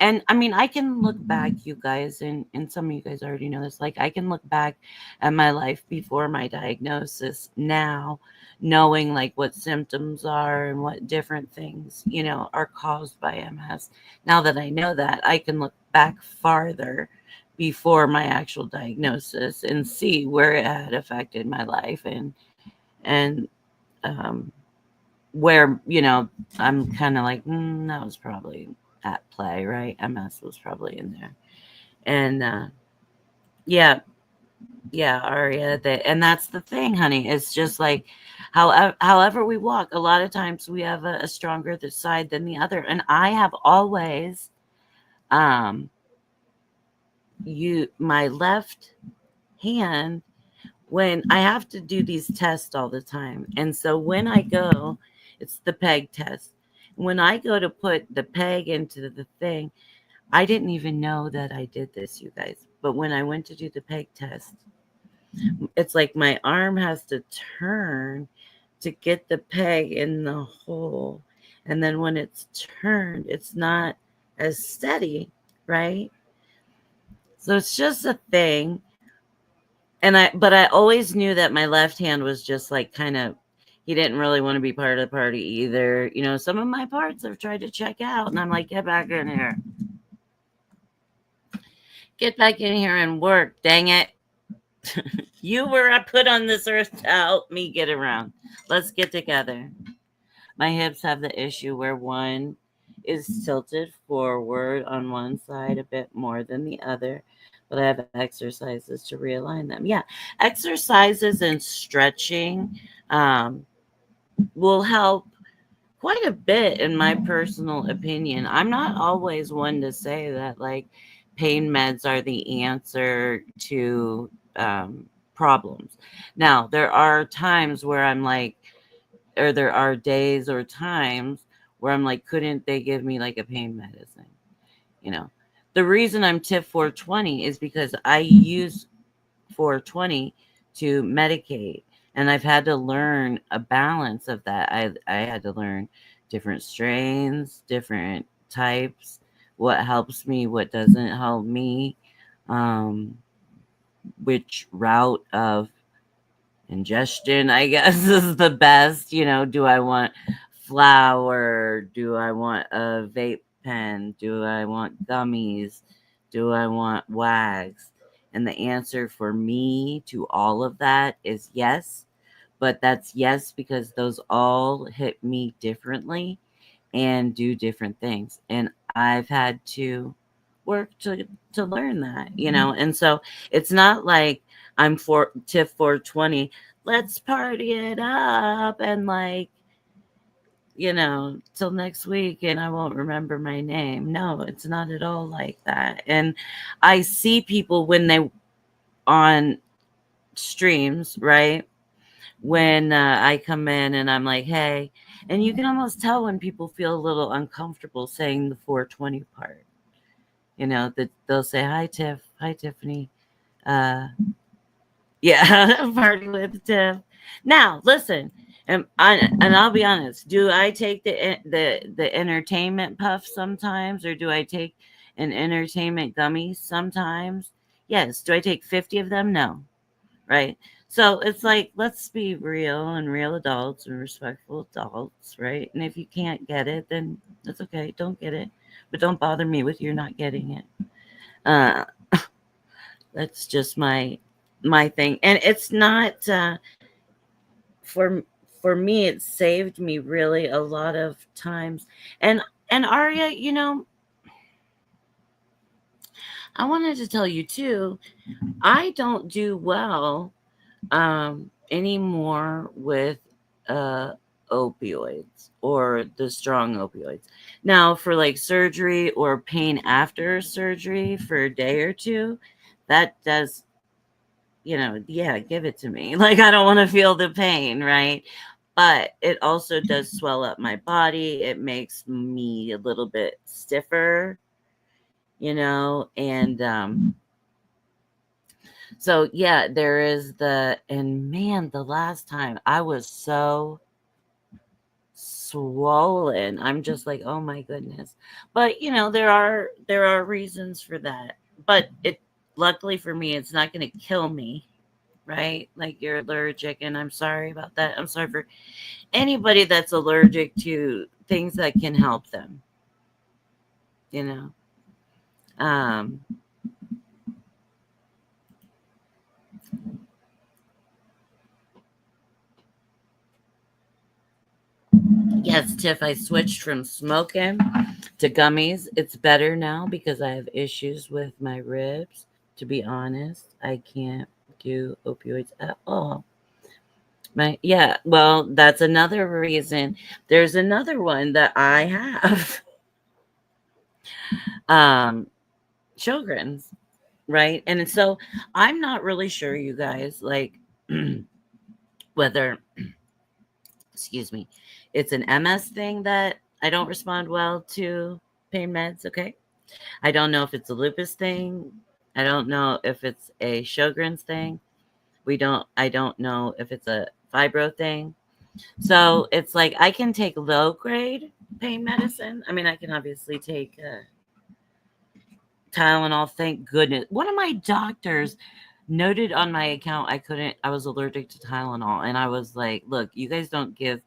and I can look back, you guys, and some of you guys already know this. Like, I can look back at my life before my diagnosis now, knowing like what symptoms are and what different things, are caused by MS. Now that I know that, I can look back farther before my actual diagnosis and see where it had affected my life, and um, where, I'm kind of like, that was probably at play, right? MS was probably in there. And yeah, yeah, Aria, and that's the thing, honey. It's just like, however we walk, a lot of times we have a stronger side than the other. And I have always, my left hand, when I have to do these tests all the time. And so when I go, it's the peg test. When I go to put the peg into the thing, I didn't even know that I did this, you guys. But when I went to do the peg test, it's like my arm has to turn to get the peg in the hole. And then when it's turned, it's not as steady, right? So it's just a thing. But I always knew that my left hand was just like kind of, he didn't really want to be part of the party either. Some of my parts have tried to check out, and I'm like, get back in here. Get back in here and work, dang it. You were put on this earth to help me get around. Let's get together. My hips have the issue where one is tilted forward on one side a bit more than the other, but I have exercises to realign them. Yeah, exercises and stretching will help quite a bit, in my personal opinion. I'm not always one to say that like pain meds are the answer to problems. Now, there are times where I'm like, or there are days or times where I'm like, couldn't they give me like a pain medicine? You know, the reason I'm TIF 420 is because I use 420 to medicate, and I've had to learn a balance of that. I had to learn different strains, different types, what helps me, what doesn't help me, um, which route of ingestion, I guess, is the best. You know, do I want flour? Do I want a vape pen? Do I want gummies? Do I want wags? And the answer for me to all of that is yes. But that's yes because those all hit me differently and do different things. And I've had to work to learn that, you know. And so it's not like I'm for TIFF 420, let's party it up and like, you know, till next week and I won't remember my name. No, it's not at all like that. And I see people when they on streams, right? When I come in and I'm like, hey, and you can almost tell when people feel a little uncomfortable saying the 420 part. You know, that they'll say, hi, Tiff. Hi, Tiffany. Uh, yeah, party with Tiff. Now, listen, and I'll be honest. Do I take the entertainment puff sometimes, or do I take an entertainment gummy sometimes? Yes. Do I take 50 of them? No. Right. So it's like, let's be real and real adults and respectful adults, right? And if you can't get it, then that's okay. Don't get it, but don't bother me with you're not getting it. Uh, that's just my thing, and it's not for for me. It saved me really a lot of times, and Aria, you know, I wanted to tell you too. I don't do well anymore with opioids or the strong opioids. Now, for like surgery or pain after surgery for a day or two, that does, you know, yeah, give it to me. Like, I don't want to feel the pain, right? But it also does swell up my body. It makes me a little bit stiffer, you know, and so yeah, there is and man, the last time I was so swollen. I'm just like, oh my goodness. But you know, there are reasons for that. But it luckily for me, it's not gonna kill me, right? Like you're allergic, and I'm sorry about that. I'm sorry for anybody that's allergic to things that can help them, you know. Um Yes, Tiff, I switched from smoking to gummies. It's better now because I have issues with my ribs. To be honest, I can't do opioids at all. Yeah, well, that's another reason. There's another one that I have. Um Sjogren's, right? And so I'm not really sure, you guys, like whether, excuse me, it's an MS thing that I don't respond well to pain meds, okay? I don't know if it's a lupus thing. I don't know if it's a Sjogren's thing. I don't know if it's a fibro thing. So it's like I can take low grade pain medicine. I mean, I can obviously take Tylenol, thank goodness. One of my doctors noted on my account I was allergic to Tylenol. And I was like, look, you don't give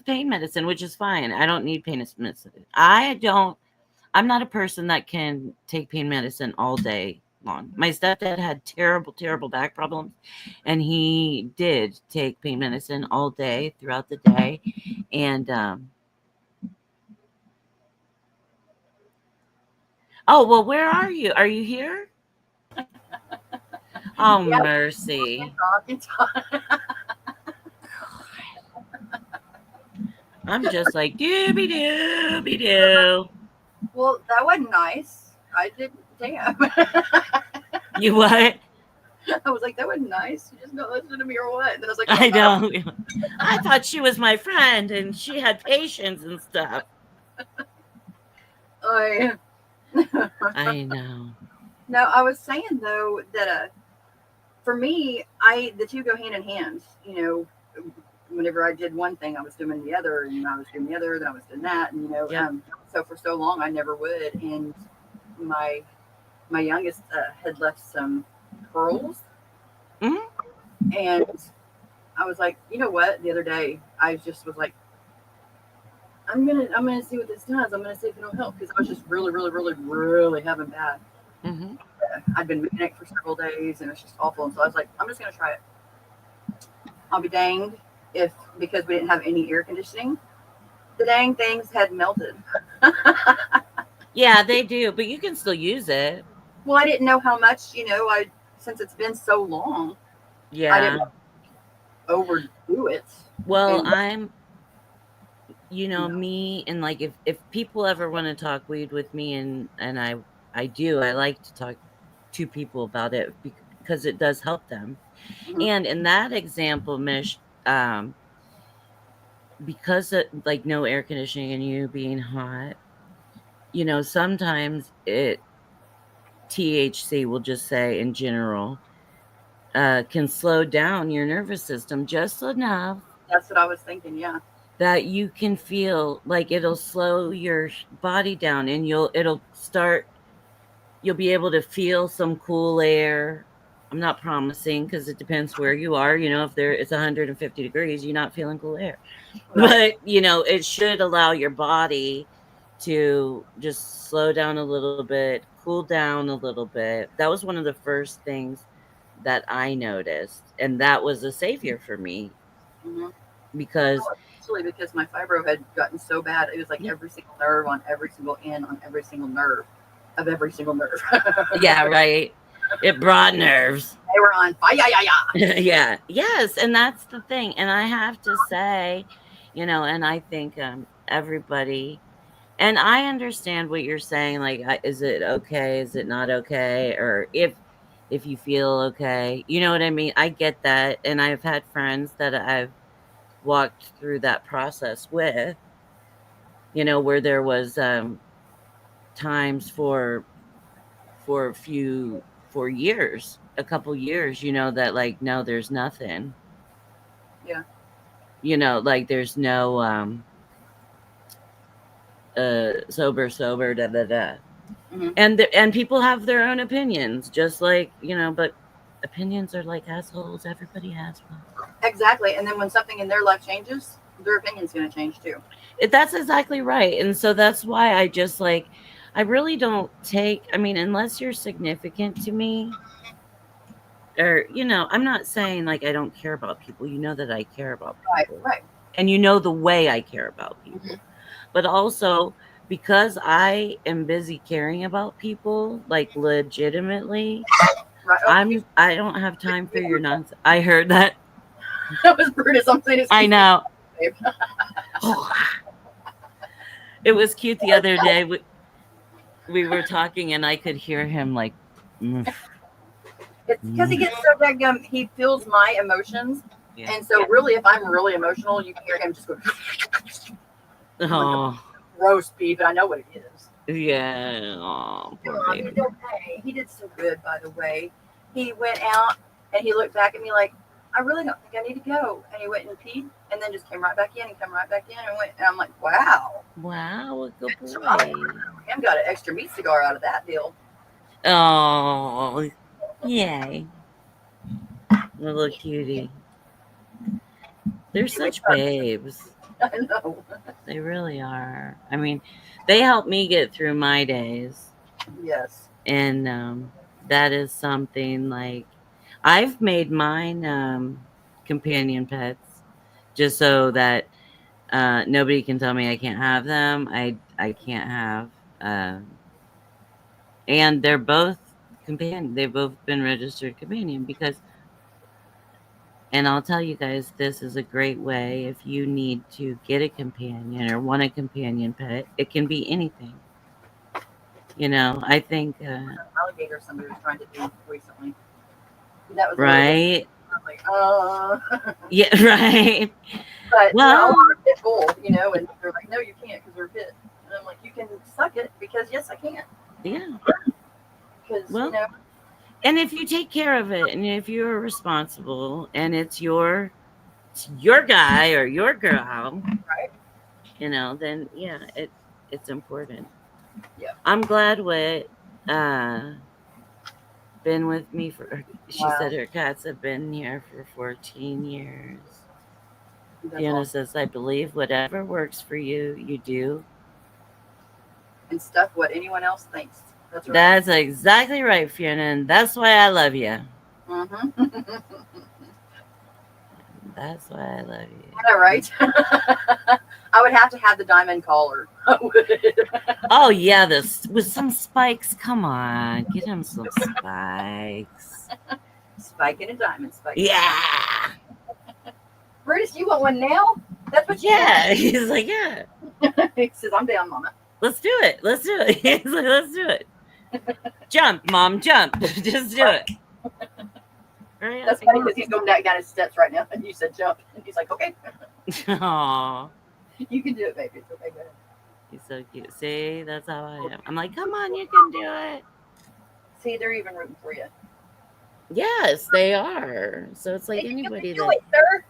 pain medicine, which is fine. I don't need pain medicine. I'm not a person that can take pain medicine all day long. My stepdad had terrible, terrible back problems, and he did take pain medicine all day throughout the day. And oh well, where are you? Are you here? Oh Yeah, mercy! you talk. I'm just like dooby dooby doo. Well, that wasn't nice. I didn't. Damn. You what? I was like, that was nice. You just not listening to me or what? And then I was like, I oh, know. I thought she was my friend and she had patience and stuff. I I know. no, I was saying though that for me, the two go hand in hand. Whenever I did one thing, I was doing the other, and I was doing the other, then I was doing that, and Yep. so for so long I never would. And my my youngest had left some pearls, Mhm. and I was like, you know what? The other day, I just was like, I'm gonna see what this does. I'm gonna see if it'll help because I was just really, really, really, really having bad. Mhm. I'd been manic for several days, and it's just awful. And so I was like, I'm just gonna try it. I'll be danged if because we didn't have any air conditioning, the dang things had melted. Yeah, they do, but you can still use it. Well, I didn't know how much. I since it's been so long, I didn't Yeah. overdo it. Well, And I'm, you know, me, and like if people ever want to talk weed with me, and I do, I like to talk to people about it because it does help them. mhm, And in that example, Mish, because of, like, no air conditioning and you being hot, sometimes THC, will just say in general, can slow down your nervous system just enough that's what I was thinking. Yeah. that you can feel like it'll slow your body down, and you'll be able to feel some cool air. I'm not promising because it depends where you are. If it's 150 degrees, you're not feeling cool air. Right. But, it should allow your body to just slow down a little bit, cool down a little bit. That was one of the first things that I noticed. And that was a savior for me Mm-hmm. because, Especially because my fibro had gotten so bad, it was like yeah, every single nerve on every single end on every single nerve of every single nerve. yeah, right. It brought nerves. They were on fire. Yeah, yeah, yeah. Yeah. Yes. And that's the thing. And I have to say, and I think everybody, and I understand what you're saying. Like, is it okay? Is it not okay? Or if you feel okay, you know what I mean? I get that. And I've had friends that I've walked through that process with, where there was times for for years, a couple years, that, like, no, there's nothing. Yeah. Like, there's no sober, da da da. Hmm. And people have their own opinions, just like, but opinions are like assholes. Everybody has one. Exactly. And then when something in their life changes, their opinion's going to change too. That's exactly right. And so that's why I just, like, I really don't take, I mean, unless you're significant to me, or, I'm not saying like I don't care about people. You know that I care about Right. people. Right. And the way I care about Hmm. people. But also, because I am busy caring about people, like, legitimately, Right. Oh, excuse I don't have time for me. your nonsense. I heard that. That was Brutus. I'm saying I excuse me, know. babe. It was cute the other day. We were talking and I could hear him like, "Mm, It's because he mm." gets so daggum. He feels my emotions, Yeah. and so really, if I'm really emotional, you can hear him just go. I'm like a Oh, roast beef, and I know what it is. yeah. Oh, poor He's baby. okay. He did so good, by the way. He went out and he looked back at me like, I really don't think I need to go. And he went and peed and then just came right back in and come right back in and went. And I'm like, wow. Wow, a good So boy. I got an extra meat cigar out of that deal. Oh, yay. Little cutie. They're He wakes such up. babes. I know. They really are. I mean, they help me get through my days. Yes. And that is something, like, I've made mine companion pets just so that nobody can tell me I can't have them. I can't have. And they're both companion. They've both been registered companion because, and I'll tell you guys, this is a great way if you need to get a companion or want a companion pet. It can be anything. I think Alligator somebody was trying to do recently. That was a little bit. Right? I was like. Yeah, right. But Well, we're pit bull, and they're like, no, you can't because we're pit. And I'm like, you can suck it because yes, I can. yeah. Because Well, and if you take care of it, and if you're responsible, and it's your guy or your girl, right? then yeah, it's important. Yeah. I'm glad what been with me for. She Wow. said her cats have been here for 14 years. That's Fiona awesome. says, I believe whatever works for you, you do. And stuff what anyone else thinks. That's right. That's exactly right, Fiona, and that's why I love you. Mm-hmm. That's why I love you. I know, right? I would have to have the diamond collar. Oh yeah, this with some spikes. Come on, get him some spikes. Spike and a diamond spike. Yeah. Brutus, you want one now? That's what you Yeah. He's like, yeah. He says, I'm down, Mama. Let's do it. Let's do it. He's like, let's do it. Jump, Mom, jump. Just do it. Right? That's funny because he's going down his steps right now, and you said jump, and he's like, okay. Aww. You can do it, baby. It's okay, go ahead. He's so cute. See, that's how I am. I'm like, come on, you can do it. See, they're even rooting for you. Yes, they are. So it's like anybody you can do it, sir.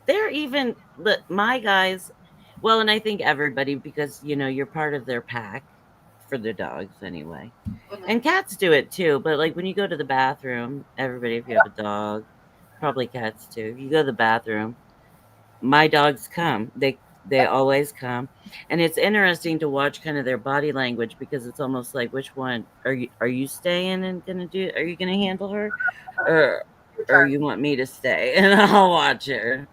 They're even my guys. Well, and I think everybody, because you're part of their pack for the dogs anyway. Mm-hmm. And cats do it too. But like when you go to the bathroom, everybody, if you have a dog, probably cats too. You go to the bathroom, my dogs come. They always come, and it's interesting to watch kind of their body language, because it's almost like, which one are you staying and gonna do? Are you gonna handle her, or you want me to stay and I'll watch her?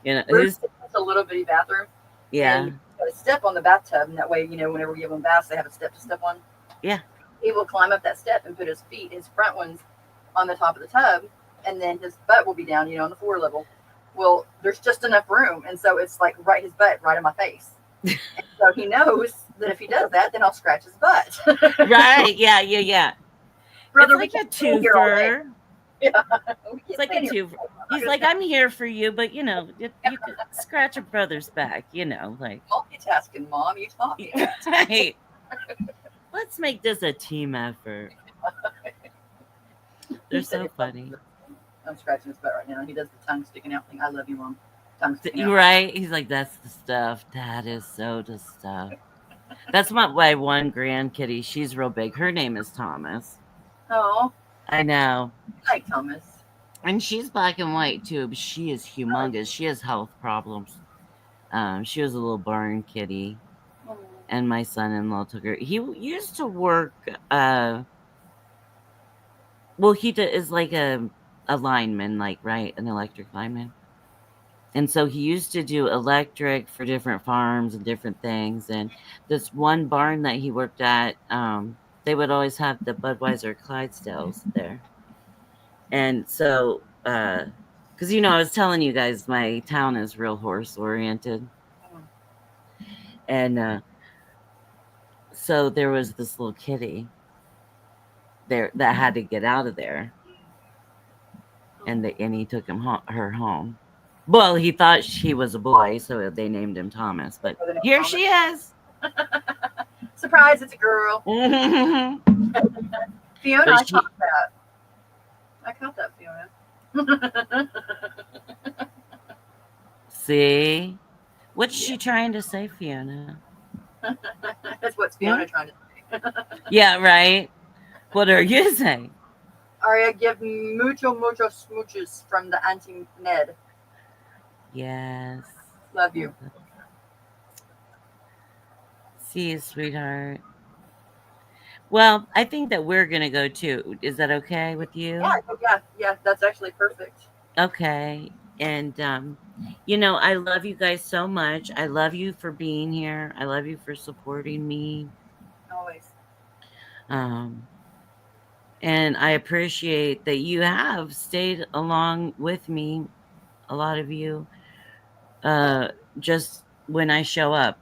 Who's a little bitty bathroom? Yeah. And a step on the bathtub, and that way, whenever we give them baths, they have a step to step on. Yeah. He will climb up that step and put his front ones, on the top of the tub, and then his butt will be down, on the floor level. Well, there's just enough room, and so it's like his butt right in my face. And so he knows that if he does that, then I'll scratch his butt. Right? Yeah. Brother, it's like a twofer. Yeah. It's like a twofer. He's like, I'm here for you, but you can scratch a brother's back. Like multitasking, Mom. You talking? Right. Let's make this a team effort. They're so funny. I'm scratching his butt right now. He does the tongue sticking out thing. I love you, Mom. Tongue sticking out. Right? He's like, that's the stuff. That is so the stuff. That's my one grandkitty. She's real big. Her name is Thomas. Oh. I know. Hi, Thomas. And she's black and white too, but she is humongous. She has health problems. She was a little barn kitty. And my son-in-law took her. He used to work. Well, he is like a lineman, like, right, an electric lineman. And so he used to do electric for different farms and different things. And this one barn that he worked at, they would always have the Budweiser Clydesdales there. And so, because I was telling you guys, my town is real horse oriented. And so there was this little kitty there that had to get out of there, and he took her home. Well, he thought she was a boy, so they named him Thomas. But here Thomas. She is. Surprise! It's a girl. Fiona, I caught that. I caught that, Fiona. See, what's she trying to say, Fiona? That's what Fiona trying to say. Yeah, right. What are you saying? Aria, give mucho smooches from the Auntie Ned. Yes. Love you. See you, sweetheart. Well, I think that we're going to go too. Is that okay with you? Yeah. That's actually perfect. Okay. And, I love you guys so much. I love you for being here. I love you for supporting me. Always. And I appreciate that you have stayed along with me, a lot of you. Just when I show up,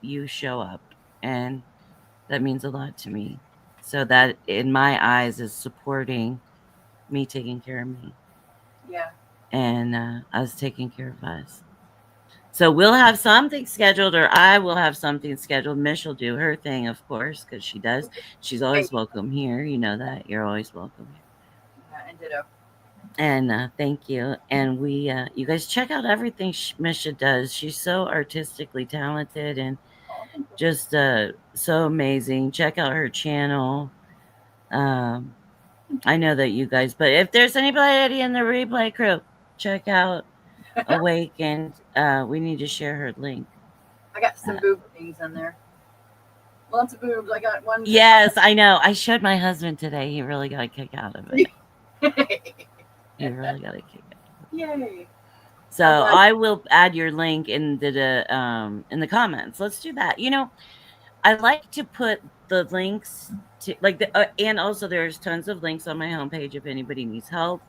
you show up. And that means a lot to me. So that, in my eyes, is supporting me taking care of me, Yeah. and us taking care of us. So we'll have something scheduled, or I will have something scheduled. Mish will do her thing, of course, because she does. She's always welcome here. You know that. You're always welcome here. Yeah, and ditto. And thank you. And we, you guys check out everything Misha does. She's so artistically talented and Oh, thank you. just so amazing. Check out her channel. I know that you guys, but if there's anybody in the replay crew, check out Awakened. We need to share her link. I got some boob things in there. Lots of boobs. I got one. Yes, I know. I showed my husband today. He really got a kick out of it. He really got a kick out of it. Yay. So I will add your link in the comments. Let's do that. You know, I like to put the links to like the and also there's tons of links on my homepage if anybody needs help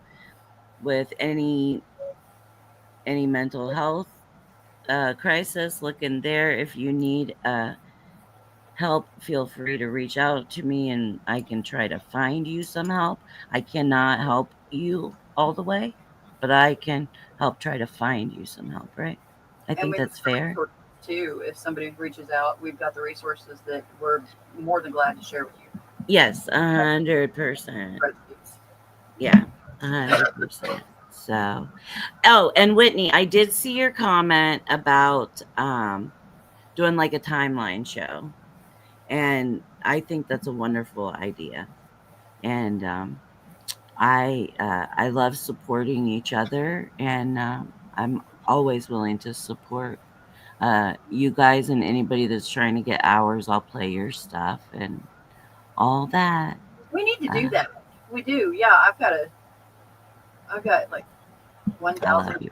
with any mental health crisis. Look in there. If you need help, feel free to reach out to me and I can try to find you some help. I cannot help you all the way, but I can help try to find you some help, right? I think that's fair. Too, if somebody reaches out, we've got the resources that we're more than glad to share with you. Yes, 100%. Yeah, 100%. So, oh, and Whitney, I did see your comment about doing like a timeline show, and I think that's a wonderful idea. And I love supporting each other, and I'm always willing to support you guys and anybody that's trying to get hours. I'll play your stuff and all that. We need to do that. We do. Yeah, I've got like 1,000.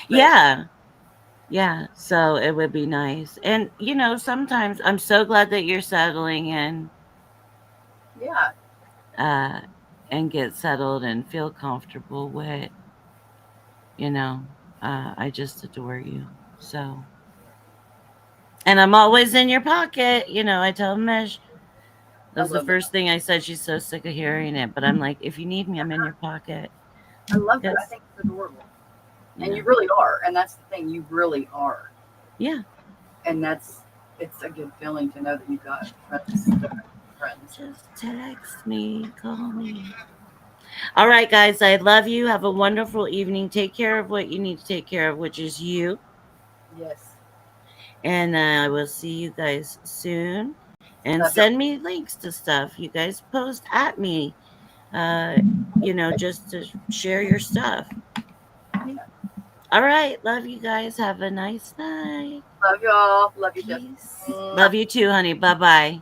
Yeah. So it would be nice. And you know, sometimes I'm so glad that you're settling in. Yeah. And get settled and feel comfortable with, you know, I just adore you. So, and I'm always in your pocket. You know, I tell Mish, that's the first thing I said. She's so sick of hearing it. But I'm like, if you need me, I'm in your pocket. I love it. I think it's adorable. And you really are. And that's the thing. You really are. Yeah. And it's a good feeling to know that you've got friends. Just text me, call me. All right, guys, I love you. Have a wonderful evening. Take care of what you need to take care of, which is you. Yes. And I will see you guys soon. And send me links to stuff. You guys post at me, you know, just to share your stuff. Yeah. All right. Love you guys. Have a nice night. Love y'all. Love you, Jess. Love you too, honey. Bye-bye.